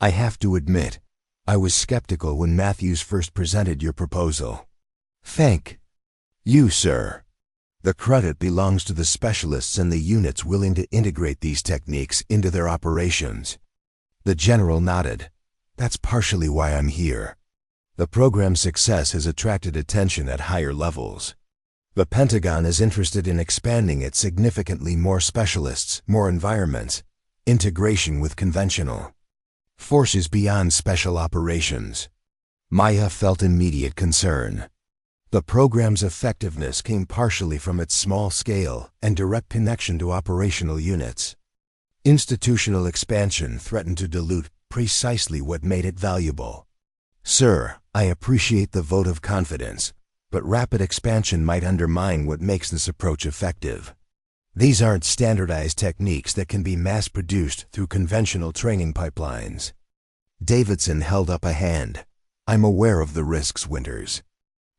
I have to admit, I was skeptical when Matthews first presented your proposal. Thank you, sir. The credit belongs to the specialists and the units willing to integrate these techniques into their operations. The general nodded. That's partially why I'm here. The program's success has attracted attention at higher levels. The Pentagon is interested in expanding it significantly: more specialists, more environments, integration with conventional forces beyond special operations. Maya felt immediate concern. The program's effectiveness came partially from its small scale and direct connection to operational units. Institutional expansion threatened to dilute precisely what made it valuable. Sir, I appreciate the vote of confidence, but rapid expansion might undermine what makes this approach effective. These aren't standardized techniques that can be mass-produced through conventional training pipelines. Davidson held up a hand. I'm aware of the risks, Winters.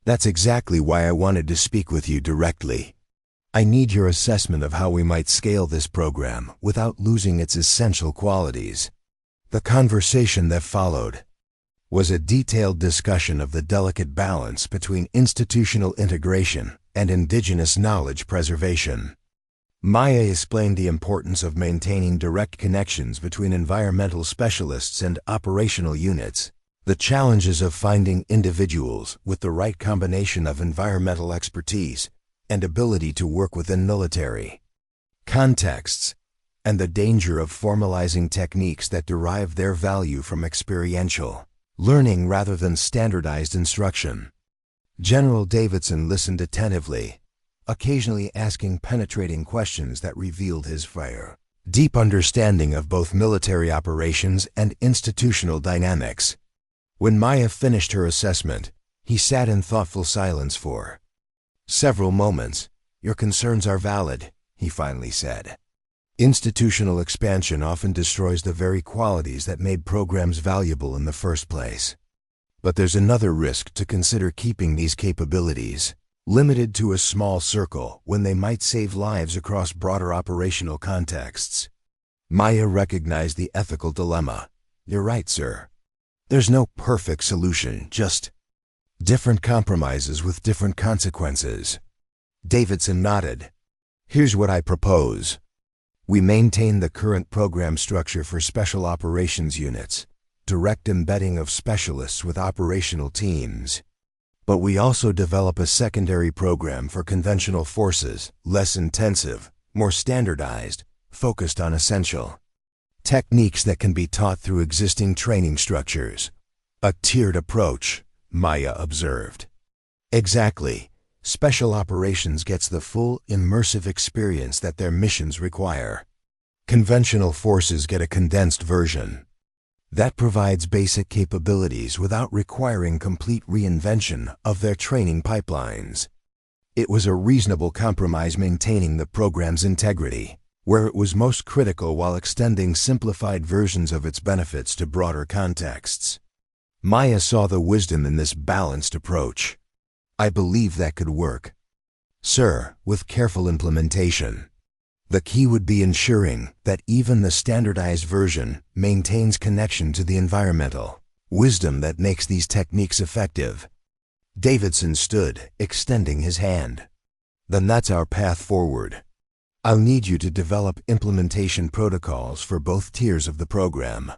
That's exactly why I wanted to speak with you directly. I need your assessment of how we might scale this program without losing its essential qualities. The conversation that followed was a detailed discussion of the delicate balance between institutional integration and indigenous knowledge preservation. Maya explained the importance of maintaining direct connections between environmental specialists and operational units, the challenges of finding individuals with the right combination of environmental expertise and ability to work within military contexts, and the danger of formalizing techniques that derive their value from experiential learning rather than standardized instruction. General Davidson listened attentively, occasionally asking penetrating questions that revealed his deep understanding of both military operations and institutional dynamics. When Maya finished her assessment, he sat in thoughtful silence for several moments. Your concerns are valid, he finally said. Institutional expansion often destroys the very qualities that made programs valuable in the first place. But there's another risk to consider: keeping these capabilities limited to a small circle when they might save lives across broader operational contexts. Maya recognized the ethical dilemma. You're right, sir. There's no perfect solution, just different compromises with different consequences. Davidson nodded. Here's what I propose. We maintain the current program structure for special operations units, direct embedding of specialists with operational teams. But we also develop a secondary program for conventional forces, less intensive, more standardized, focused on essential techniques that can be taught through existing training structures. A tiered approach, Maya observed. Exactly. Special operations gets the full, immersive experience that their missions require. Conventional forces get a condensed version. That provides basic capabilities without requiring complete reinvention of their training pipelines. It was a reasonable compromise, maintaining the program's integrity where it was most critical while extending simplified versions of its benefits to broader contexts. Maya saw the wisdom in this balanced approach. I believe that could work, sir, with careful implementation. The key would be ensuring that even the standardized version maintains connection to the environmental wisdom that makes these techniques effective. Davidson stood, extending his hand. Then that's our path forward. I'll need you to develop implementation protocols for both tiers of the program.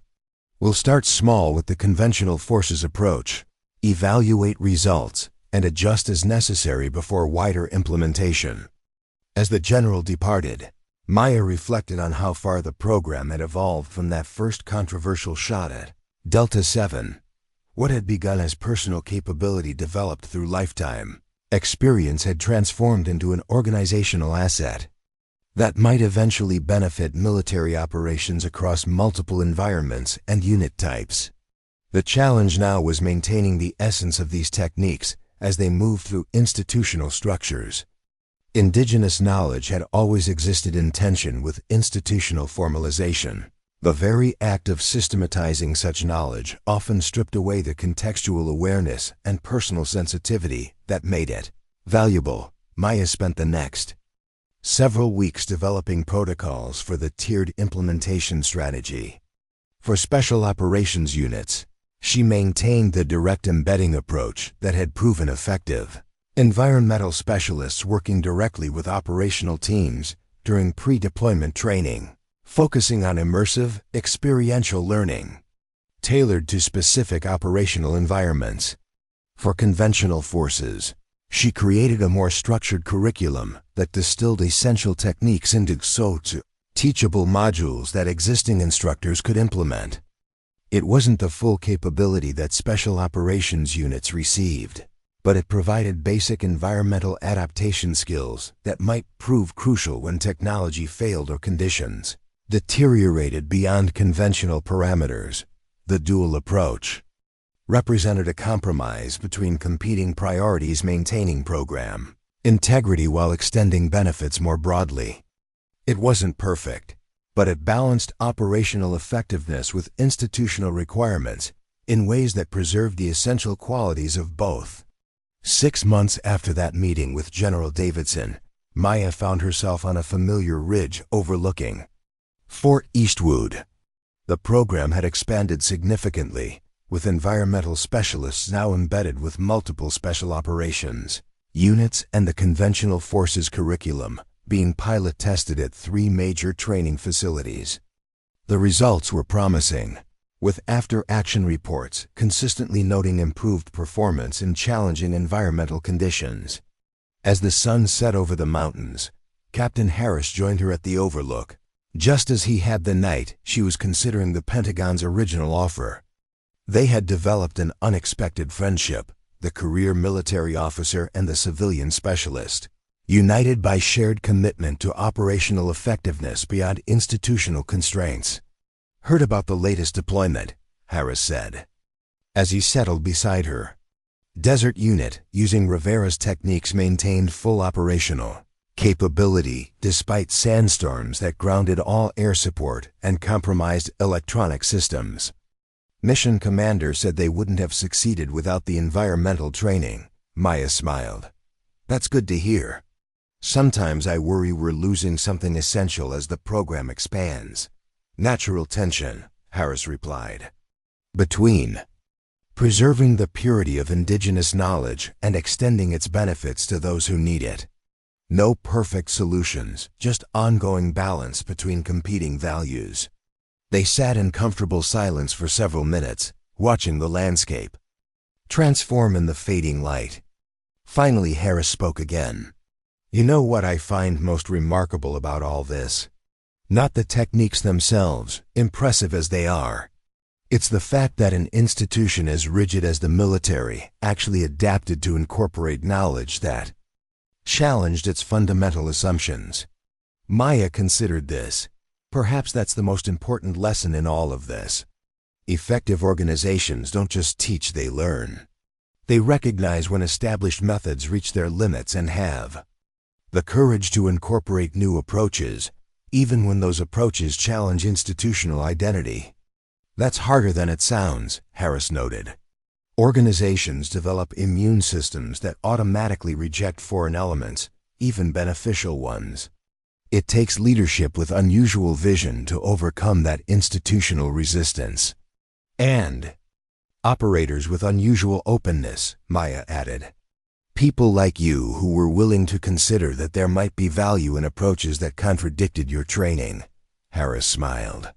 We'll start small with the conventional forces approach, evaluate results, and adjust as necessary before wider implementation. As the general departed, Maya reflected on how far the program had evolved from that first controversial shot at Delta 7. What had begun as personal capability developed through lifetime experience had transformed into an organizational asset that might eventually benefit military operations across multiple environments and unit types. The challenge now was maintaining the essence of these techniques as they moved through institutional structures. Indigenous knowledge had always existed in tension with institutional formalization. The very act of systematizing such knowledge often stripped away the contextual awareness and personal sensitivity that made it valuable. Maya spent the next several weeks developing protocols for the tiered implementation strategy. For special operations units, she maintained the direct embedding approach that had proven effective. Environmental specialists working directly with operational teams during pre-deployment training, focusing on immersive, experiential learning, tailored to specific operational environments. For conventional forces, she created a more structured curriculum that distilled essential techniques into teachable modules that existing instructors could implement. It wasn't the full capability that special operations units received, but it provided basic environmental adaptation skills that might prove crucial when technology failed or conditions deteriorated beyond conventional parameters. The dual approach represented a compromise between competing priorities, maintaining program integrity while extending benefits more broadly. It wasn't perfect, but it balanced operational effectiveness with institutional requirements in ways that preserved the essential qualities of both. 6 months after that meeting with General Davidson, Maya found herself on a familiar ridge overlooking Fort Eastwood. The program had expanded significantly, with environmental specialists now embedded with multiple special operations units and the conventional forces curriculum being pilot tested at 3 major training facilities. The results were promising, with after-action reports consistently noting improved performance in challenging environmental conditions. As the sun set over the mountains, Captain Harris joined her at the overlook, just as he had the night she was considering the Pentagon's original offer. They had developed an unexpected friendship, the career military officer and the civilian specialist, united by shared commitment to operational effectiveness beyond institutional constraints. "Heard about the latest deployment," Harris said, as he settled beside her. Desert unit, using Rivera's techniques, maintained full operational capability despite sandstorms that grounded all air support and compromised electronic systems. Mission commander said they wouldn't have succeeded without the environmental training. Maya smiled. "That's good to hear. Sometimes I worry we're losing something essential as the program expands." "Natural tension," Harris replied, "between preserving the purity of indigenous knowledge and extending its benefits to those who need it. No perfect solutions, just ongoing balance between competing values." They sat in comfortable silence for several minutes, watching the landscape transform in the fading light. Finally, Harris spoke again. "You know what I find most remarkable about all this? Not the techniques themselves, impressive as they are. It's the fact that an institution as rigid as the military actually adapted to incorporate knowledge that challenged its fundamental assumptions." Maya considered this. Perhaps that's the most important lesson in all of this. Effective organizations don't just teach, they learn. They recognize when established methods reach their limits and have the courage to incorporate new approaches, even when those approaches challenge institutional identity. "That's harder than it sounds," Harris noted. "Organizations develop immune systems that automatically reject foreign elements, even beneficial ones. It takes leadership with unusual vision to overcome that institutional resistance. And operators with unusual openness," Maya added. "People like you who were willing to consider that there might be value in approaches that contradicted your training." Harris smiled.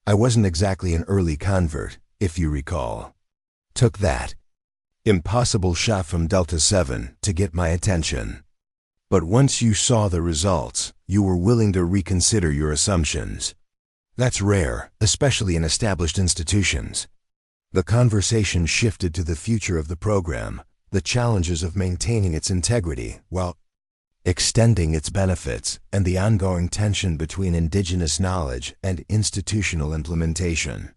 "I wasn't exactly an early convert, if you recall. Took that impossible shot from Delta 7 to get my attention. But once you saw the results, you were willing to reconsider your assumptions. That's rare, especially in established institutions. The conversation shifted to the future of the program, the challenges of maintaining its integrity while extending its benefits, and the ongoing tension between indigenous knowledge and institutional implementation.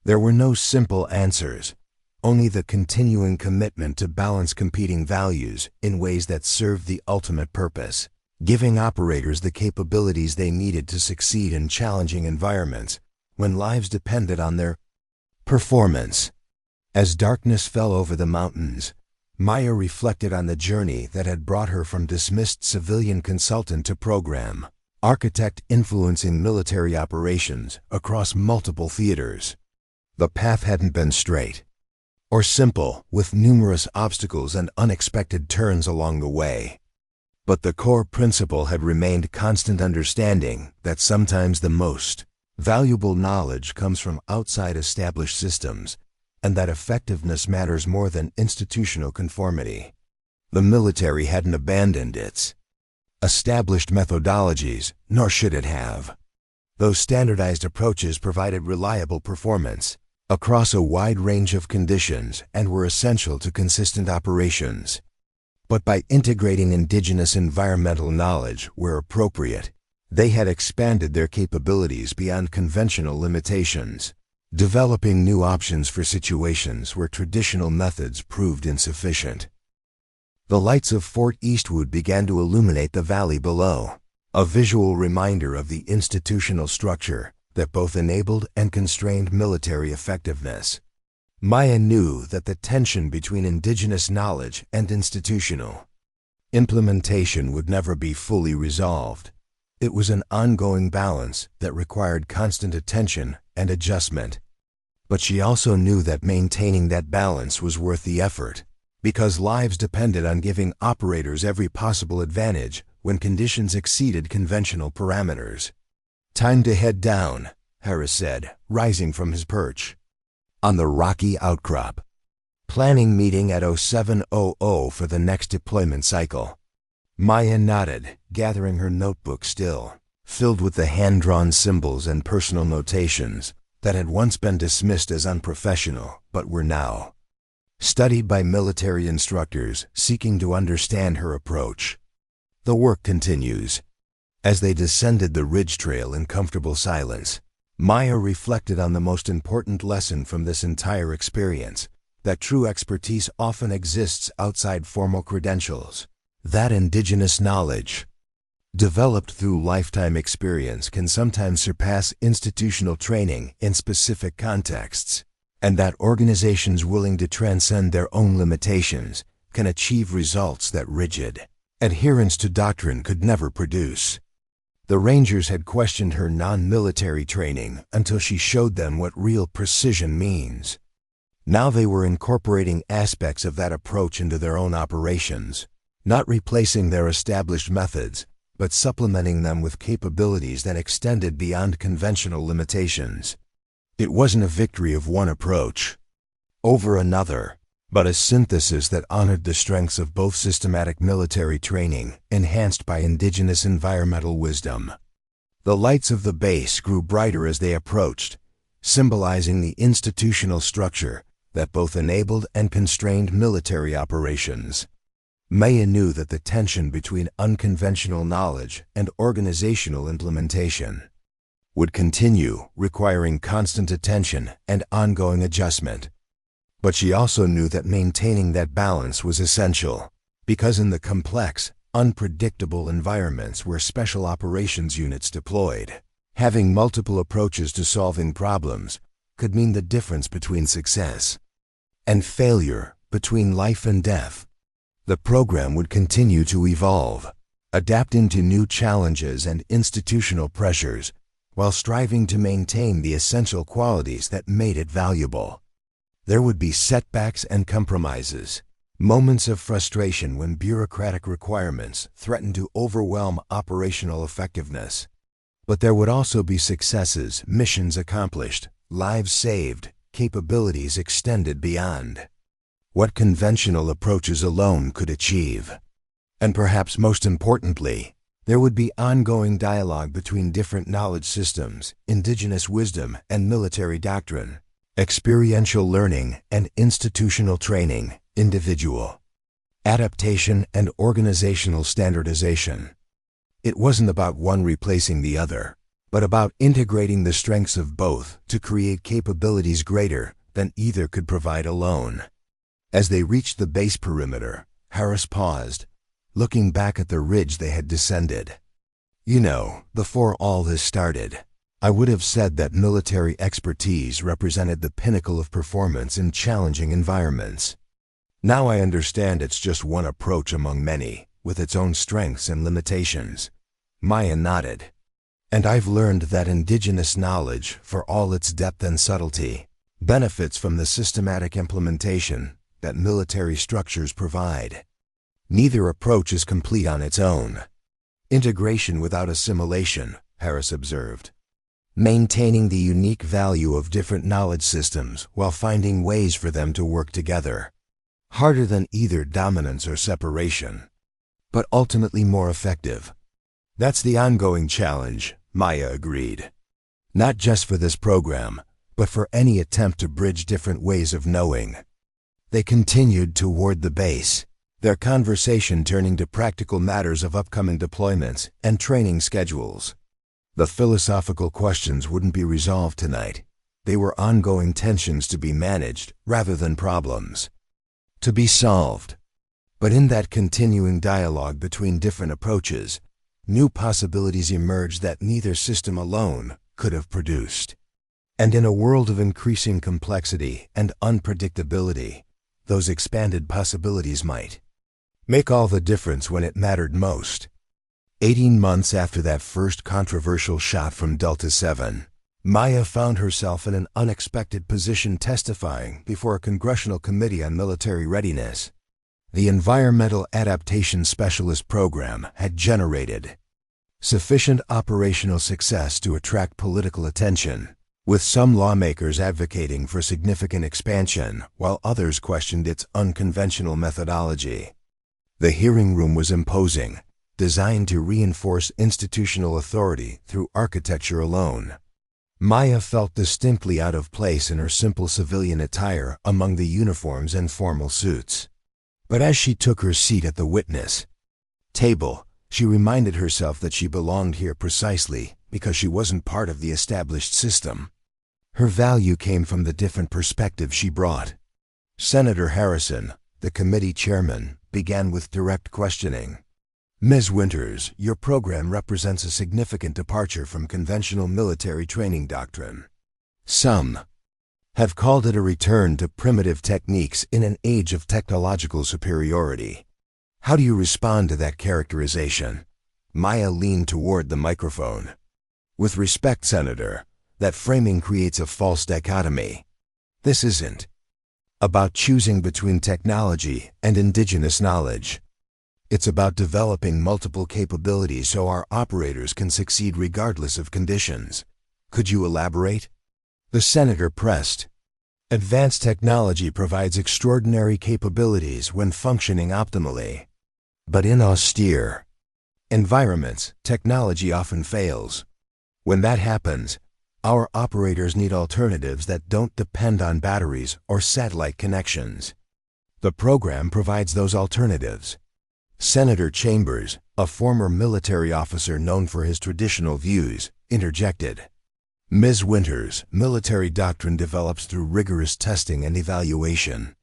There were no simple answers, only the continuing commitment to balance competing values in ways that served the ultimate purpose, giving operators the capabilities they needed to succeed in challenging environments when lives depended on their performance. As darkness fell over the mountains, Maya reflected on the journey that had brought her from dismissed civilian consultant to program architect influencing military operations across multiple theaters. The path hadn't been straight or simple, with numerous obstacles and unexpected turns along the way. But the core principle had remained constant: understanding that sometimes the most valuable knowledge comes from outside established systems, and that effectiveness matters more than institutional conformity. The military hadn't abandoned its established methodologies, nor should it have. Those standardized approaches provided reliable performance across a wide range of conditions and were essential to consistent operations. But by integrating indigenous environmental knowledge where appropriate, they had expanded their capabilities beyond conventional limitations, developing new options for situations where traditional methods proved insufficient. The lights of Fort Eastwood began to illuminate the valley below, a visual reminder of the institutional structure that both enabled and constrained military effectiveness. Maya knew that the tension between indigenous knowledge and institutional implementation would never be fully resolved. It was an ongoing balance that required constant attention and adjustment. But she also knew that maintaining that balance was worth the effort, because lives depended on giving operators every possible advantage when conditions exceeded conventional parameters. "Time to head down," Harris said, rising from his perch on the rocky outcrop. "Planning meeting at 0700 for the next deployment cycle." Maya nodded, gathering her notebook still, filled with the hand-drawn symbols and personal notations that had once been dismissed as unprofessional but were now studied by military instructors seeking to understand her approach. The work continues. As they descended the ridge trail in comfortable silence, Maya reflected on the most important lesson from this entire experience: that true expertise often exists outside formal credentials. That indigenous knowledge, developed through lifetime experience, can sometimes surpass institutional training in specific contexts, and that organizations willing to transcend their own limitations can achieve results that rigid adherence to doctrine could never produce. The Rangers had questioned her non-military training until she showed them what real precision means. Now they were incorporating aspects of that approach into their own operations, not replacing their established methods, but supplementing them with capabilities that extended beyond conventional limitations. It wasn't a victory of one approach over another, but a synthesis that honored the strengths of both: systematic military training enhanced by indigenous environmental wisdom. The lights of the base grew brighter as they approached, symbolizing the institutional structure that both enabled and constrained military operations. Maya knew that the tension between unconventional knowledge and organizational implementation would continue, requiring constant attention and ongoing adjustment. But she also knew that maintaining that balance was essential, because in the complex, unpredictable environments where special operations units deployed, having multiple approaches to solving problems could mean the difference between success and failure, between life and death. The program would continue to evolve, adapting to new challenges and institutional pressures, while striving to maintain the essential qualities that made it valuable. There would be setbacks and compromises, moments of frustration when bureaucratic requirements threatened to overwhelm operational effectiveness. But there would also be successes, missions accomplished, lives saved, capabilities extended beyond what conventional approaches alone could achieve. And perhaps most importantly, There would be ongoing dialogue between different knowledge systems, indigenous wisdom and military doctrine, experiential learning and institutional training, individual adaptation and organizational standardization. It wasn't about one replacing the other, but about integrating the strengths of both to create capabilities greater than either could provide alone. As they reached the base perimeter, Harris paused, looking back at the ridge they had descended. You know, before all this started, I would have said that military expertise represented the pinnacle of performance in challenging environments. Now I understand it's just one approach among many, with its own strengths and limitations. Maya nodded. And I've learned that indigenous knowledge, for all its depth and subtlety, benefits from the systematic implementation that military structures provide. Neither approach is complete on its own. Integration without assimilation, Harris observed. Maintaining the unique value of different knowledge systems while finding ways for them to work together. Harder than either dominance or separation, but ultimately more effective. That's the ongoing challenge, Maya agreed. Not just for this program, but for any attempt to bridge different ways of knowing. They continued toward the base, their conversation turning to practical matters of upcoming deployments and training schedules. The philosophical questions wouldn't be resolved tonight. They were ongoing tensions to be managed rather than problems to be solved. But in that continuing dialogue between different approaches, new possibilities emerged that neither system alone could have produced. And in a world of increasing complexity and unpredictability, those expanded possibilities might make all the difference when it mattered most. 18 months after that first controversial shot from Delta 7, Maya found herself in an unexpected position testifying before a congressional committee on military readiness. The Environmental Adaptation Specialist Program had generated sufficient operational success to attract political attention, with some lawmakers advocating for significant expansion while others questioned its unconventional methodology. The hearing room was imposing, designed to reinforce institutional authority through architecture alone. Maya felt distinctly out of place in her simple civilian attire among the uniforms and formal suits. But as she took her seat at the witness table, she reminded herself that she belonged here precisely because she wasn't part of the established system. Her value came from the different perspective she brought. Senator Harrison, the committee chairman, began with direct questioning. Ms. Winters, your program represents a significant departure from conventional military training doctrine. Some have called it a return to primitive techniques in an age of technological superiority. How do you respond to that characterization? Maya leaned toward the microphone. With respect, Senator, that framing creates a false dichotomy. This isn't about choosing between technology and indigenous knowledge. It's about developing multiple capabilities so our operators can succeed regardless of conditions. Could you elaborate? The senator pressed. Advanced technology provides extraordinary capabilities when functioning optimally. But in austere environments, technology often fails. When that happens, our operators need alternatives that don't depend on batteries or satellite connections. The program provides those alternatives. Senator Chambers, a former military officer known for his traditional views, interjected. Ms. Winters, military doctrine develops through rigorous testing and evaluation.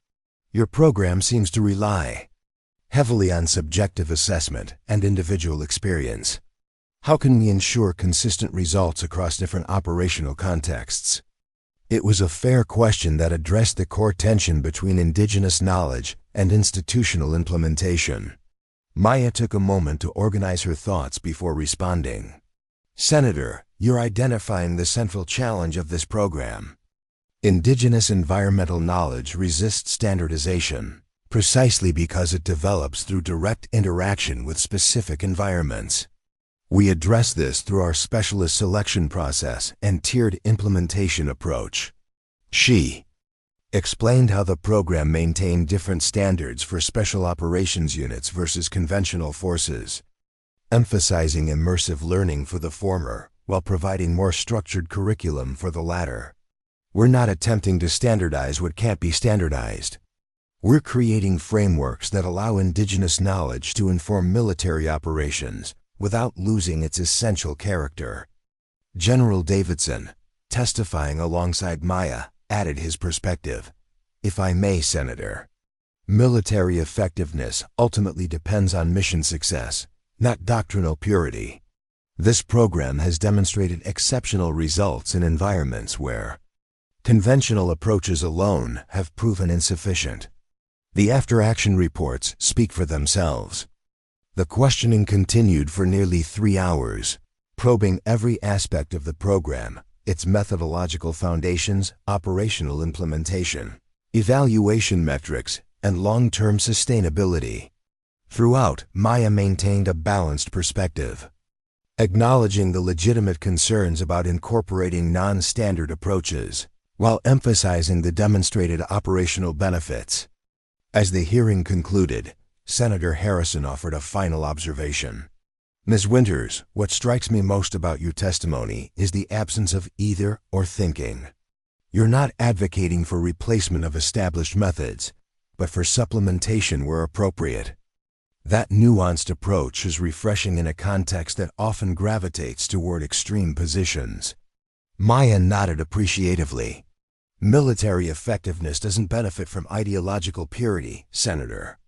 Your program seems to rely heavily on subjective assessment and individual experience. How can we ensure consistent results across different operational contexts? It was a fair question that addressed the core tension between indigenous knowledge and institutional implementation. Maya took a moment to organize her thoughts before responding. Senator, you're identifying the central challenge of this program. Indigenous environmental knowledge resists standardization, precisely because it develops through direct interaction with specific environments. We address this through our specialist selection process and tiered implementation approach. She explained how the program maintained different standards for special operations units versus conventional forces. emphasizing immersive learning for the former while providing more structured curriculum for the latter. We're not attempting to standardize what can't be standardized. We're creating frameworks that allow indigenous knowledge to inform military operations without losing its essential character. General Davidson, testifying alongside Maya, added his perspective. If I may, Senator, military effectiveness ultimately depends on mission success, not doctrinal purity. This program has demonstrated exceptional results in environments where conventional approaches alone have proven insufficient. The after-action reports speak for themselves. The questioning continued for nearly 3 hours, probing every aspect of the program, its methodological foundations, operational implementation, evaluation metrics, and long-term sustainability. Throughout, Maya maintained a balanced perspective, acknowledging the legitimate concerns about incorporating non-standard approaches, while emphasizing the demonstrated operational benefits. As the hearing concluded, Senator Harrison offered a final observation. Ms. Winters, what strikes me most about your testimony is the absence of either or thinking. You're not advocating for replacement of established methods, but for supplementation where appropriate. That nuanced approach is refreshing in a context that often gravitates toward extreme positions. Maya nodded appreciatively. Military effectiveness doesn't benefit from ideological purity, Senator.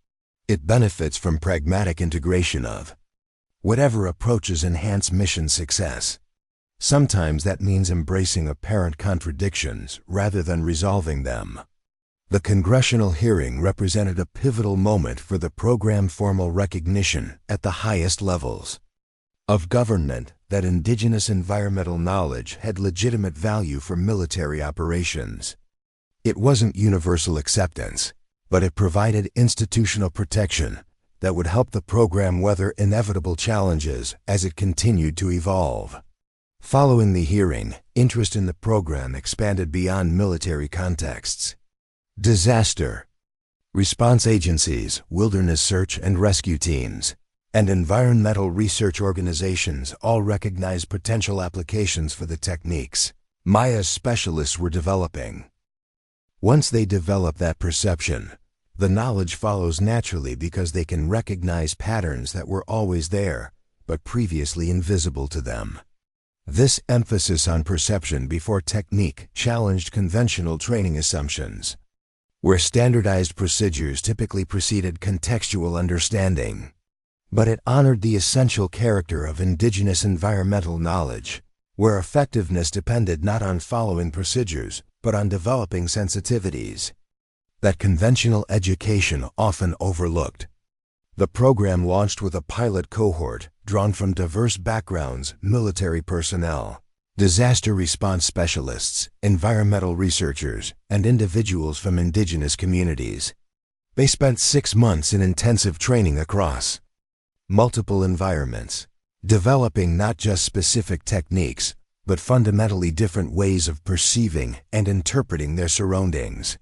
It benefits from pragmatic integration of whatever approaches enhance mission success. Sometimes that means embracing apparent contradictions rather than resolving them. The congressional hearing represented a pivotal moment for the program formal recognition at the highest levels of government that indigenous environmental knowledge had legitimate value for military operations. It wasn't universal acceptance, but it provided institutional protection that would help the program weather inevitable challenges as it continued to evolve. Following the hearing, interest in the program expanded beyond military contexts. Disaster response agencies, wilderness search and rescue teams, and environmental research organizations all recognize potential applications for the techniques Maya's specialists were developing. Once they develop that perception, the knowledge follows naturally because they can recognize patterns that were always there, but previously invisible to them. This emphasis on perception before technique challenged conventional training assumptions, where standardized procedures typically preceded contextual understanding. But it honored the essential character of indigenous environmental knowledge, where effectiveness depended not on following procedures, but on developing sensitivities that conventional education often overlooked. The program launched with a pilot cohort drawn from diverse backgrounds: military personnel, disaster response specialists, environmental researchers, and individuals from indigenous communities. They spent 6 months in intensive training across multiple environments, developing not just specific techniques, but fundamentally different ways of perceiving and interpreting their surroundings.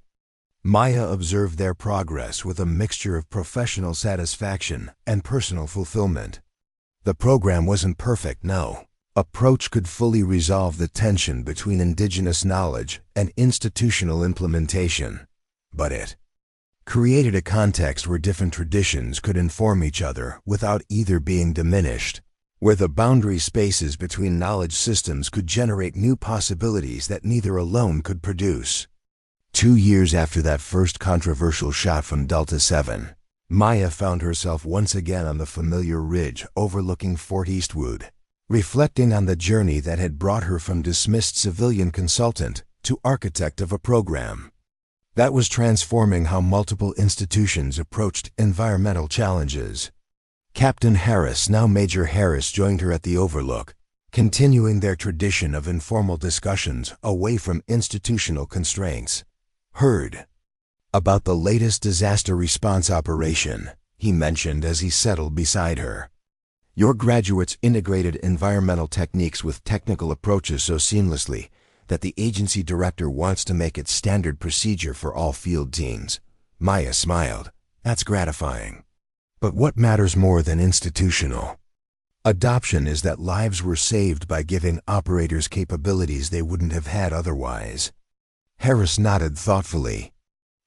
Maya observed their progress with a mixture of professional satisfaction and personal fulfillment. The program wasn't perfect, no. Approach could fully resolve the tension between indigenous knowledge and institutional implementation, but it created a context where different traditions could inform each other without either being diminished, where the boundary spaces between knowledge systems could generate new possibilities that neither alone could produce. 2 years after that first controversial shot from Delta 7, Maya found herself once again on the familiar ridge overlooking Fort Eastwood, reflecting on the journey that had brought her from dismissed civilian consultant to architect of a program that was transforming how multiple institutions approached environmental challenges. Captain Harris, now Major Harris, joined her at the Overlook, continuing their tradition of informal discussions away from institutional constraints. Heard about the latest disaster response operation, he mentioned as he settled beside her. Your graduates integrated environmental techniques with technical approaches so seamlessly that the agency director wants to make it standard procedure for all field teams. Maya smiled. That's gratifying. But what matters more than institutional Adoption is that lives were saved by giving operators capabilities they wouldn't have had otherwise. Harris nodded thoughtfully.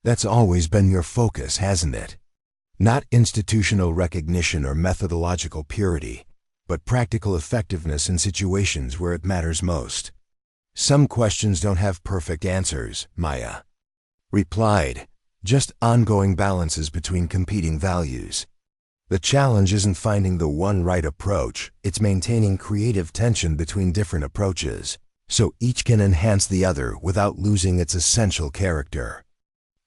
That's always been your focus, hasn't it? Not institutional recognition or methodological purity, but practical effectiveness in situations where it matters most. Some questions don't have perfect answers, Maya replied, just ongoing balances between competing values. The challenge isn't finding the one right approach, it's maintaining creative tension between different approaches, so each can enhance the other without losing its essential character.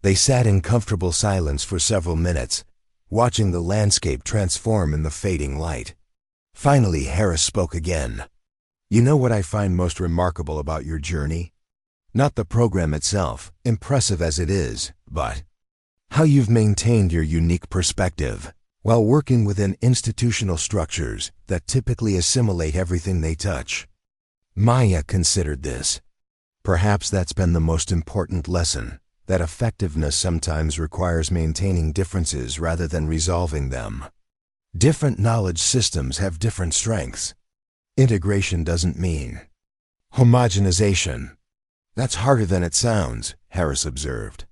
They sat in comfortable silence for several minutes, watching the landscape transform in the fading light. Finally, Harris spoke again. You know what I find most remarkable about your journey? Not the program itself, impressive as it is, but how you've maintained your unique perspective while working within institutional structures that typically assimilate everything they touch. Maya considered this. Perhaps that's been the most important lesson, that effectiveness sometimes requires maintaining differences rather than resolving them. Different knowledge systems have different strengths. Integration doesn't mean homogenization. That's harder than it sounds, Harris observed.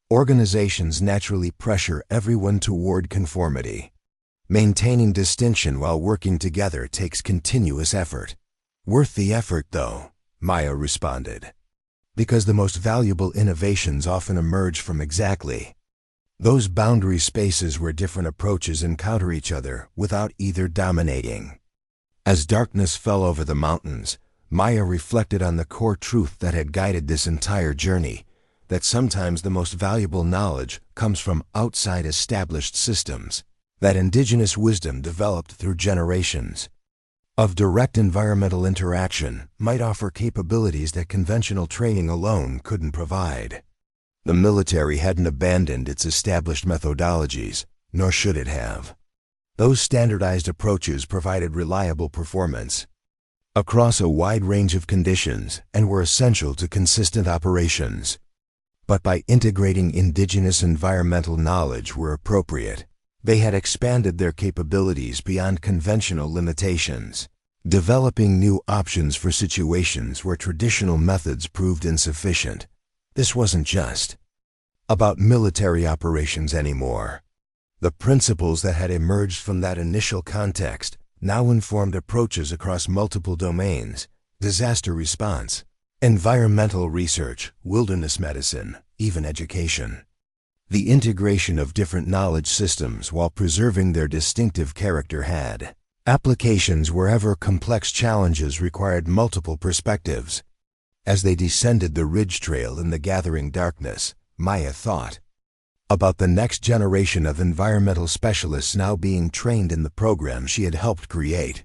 Organizations naturally pressure everyone toward conformity. Maintaining distinction while working together takes continuous effort. Worth the effort, though, Maya responded. Because the most valuable innovations often emerge from exactly those boundary spaces where different approaches encounter each other without either dominating. As darkness fell over the mountains, Maya reflected on the core truth that had guided this entire journey, that sometimes the most valuable knowledge comes from outside established systems, that indigenous wisdom developed through generations of direct environmental interaction might offer capabilities that conventional training alone couldn't provide. The military hadn't abandoned its established methodologies, nor should it have. Those standardized approaches provided reliable performance across a wide range of conditions and were essential to consistent operations. But by integrating indigenous environmental knowledge where appropriate, they had expanded their capabilities beyond conventional limitations, developing new options for situations where traditional methods proved insufficient. This wasn't just about military operations anymore. The principles that had emerged from that initial context now informed approaches across multiple domains: disaster response, environmental research, wilderness medicine, even education. The integration of different knowledge systems while preserving their distinctive character had applications wherever complex challenges required multiple perspectives. As they descended the ridge trail in the gathering darkness, Maya thought about the next generation of environmental specialists now being trained in the program she had helped create.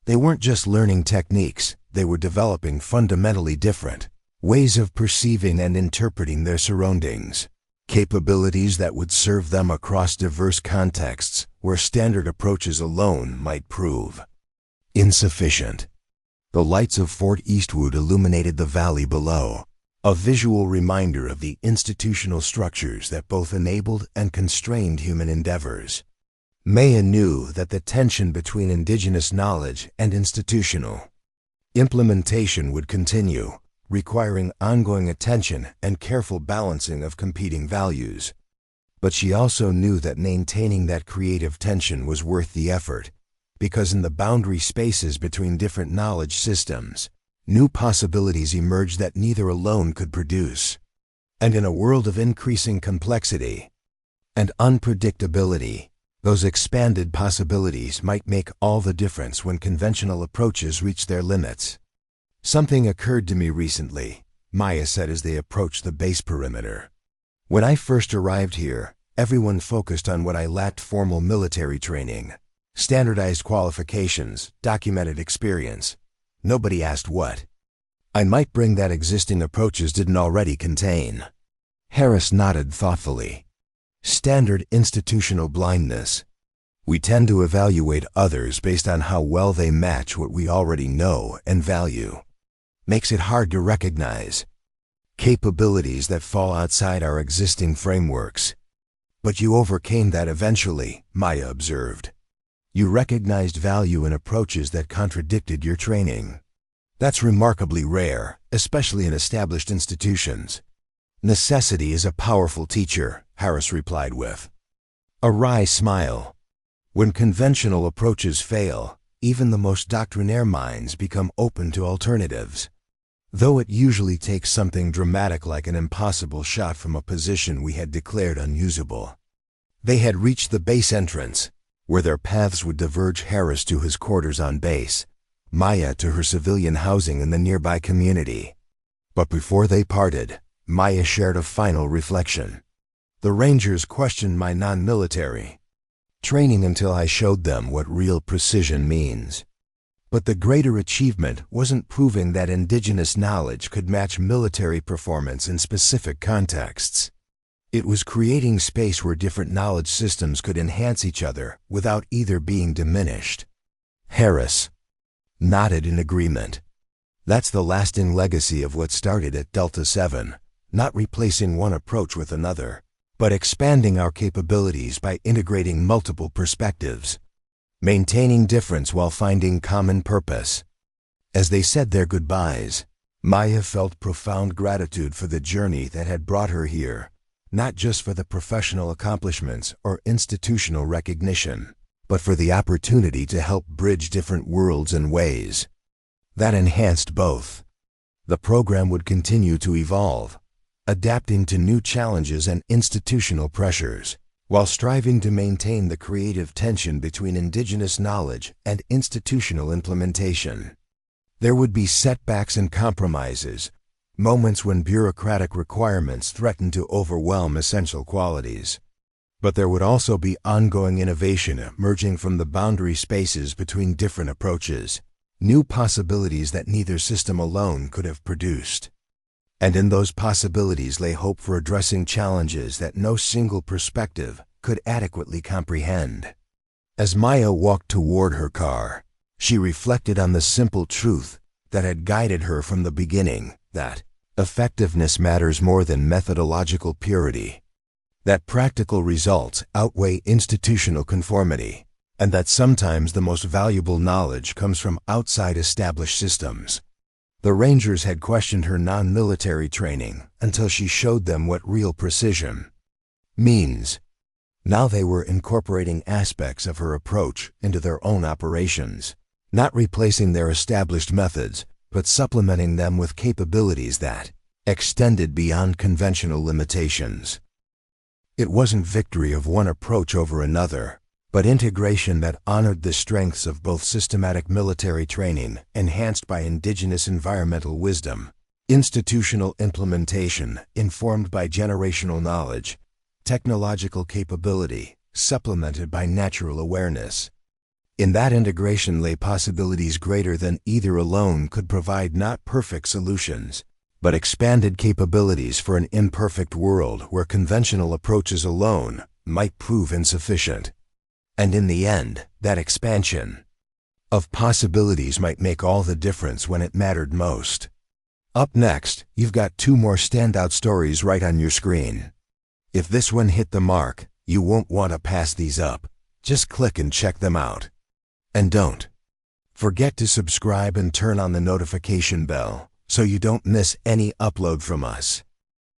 They weren't just learning techniques, they were developing fundamentally different ways of perceiving and interpreting their surroundings, capabilities that would serve them across diverse contexts where standard approaches alone might prove insufficient. The lights of Fort Eastwood illuminated the valley below, a visual reminder of the institutional structures that both enabled and constrained human endeavors. Maya knew that the tension between indigenous knowledge and institutional implementation would continue, requiring ongoing attention and careful balancing of competing values. But she also knew that maintaining that creative tension was worth the effort, because in the boundary spaces between different knowledge systems, new possibilities emerged that neither alone could produce. And in a world of increasing complexity and unpredictability, those expanded possibilities might make all the difference when conventional approaches reach their limits. Something occurred to me recently, Maya said as they approached the base perimeter. When I first arrived here, everyone focused on what I lacked: formal military training, standardized qualifications, documented experience. Nobody asked what I might bring that existing approaches didn't already contain. Harris nodded thoughtfully. Standard institutional blindness. We tend to evaluate others based on how well they match what we already know and value. Makes it hard to recognize capabilities that fall outside our existing frameworks. But you overcame that eventually, Maya observed. You recognized value in approaches that contradicted your training. That's remarkably rare, especially in established institutions. Necessity is a powerful teacher, Harris replied with a wry smile. When conventional approaches fail, even the most doctrinaire minds become open to alternatives. Though it usually takes something dramatic like an impossible shot from a position we had declared unusable. They had reached the base entrance, where their paths would diverge, Harris to his quarters on base, Maya to her civilian housing in the nearby community. But before they parted, Maya shared a final reflection. The Rangers questioned my non-military training until I showed them what real precision means. But the greater achievement wasn't proving that indigenous knowledge could match military performance in specific contexts. It was creating space where different knowledge systems could enhance each other without either being diminished. Harris nodded in agreement. That's the lasting legacy of what started at Delta 7, not replacing one approach with another, but expanding our capabilities by integrating multiple perspectives, maintaining difference while finding common purpose. As they said their goodbyes, Maya felt profound gratitude for the journey that had brought her here, not just for the professional accomplishments or institutional recognition, but for the opportunity to help bridge different worlds and ways that enhanced both. The program would continue to evolve, adapting to new challenges and institutional pressures, while striving to maintain the creative tension between indigenous knowledge and institutional implementation. There would be setbacks and compromises, moments when bureaucratic requirements threatened to overwhelm essential qualities. But there would also be ongoing innovation emerging from the boundary spaces between different approaches, new possibilities that neither system alone could have produced. And in those possibilities lay hope for addressing challenges that no single perspective could adequately comprehend. As Maya walked toward her car, she reflected on the simple truth that had guided her from the beginning, that effectiveness matters more than methodological purity, that practical results outweigh institutional conformity, and that sometimes the most valuable knowledge comes from outside established systems. The Rangers had questioned her non-military training until she showed them what real precision means. Now they were incorporating aspects of her approach into their own operations, not replacing their established methods, but supplementing them with capabilities that extended beyond conventional limitations. It wasn't victory of one approach over another, but integration that honored the strengths of both systematic military training, enhanced by indigenous environmental wisdom, institutional implementation, informed by generational knowledge, technological capability, supplemented by natural awareness. In that integration lay possibilities greater than either alone could provide, not perfect solutions, but expanded capabilities for an imperfect world where conventional approaches alone might prove insufficient. And in the end, that expansion of possibilities might make all the difference when it mattered most. Up next, you've got two more standout stories right on your screen. If this one hit the mark, you won't want to pass these up. Just click and check them out. And don't forget to subscribe and turn on the notification bell so you don't miss any upload from us.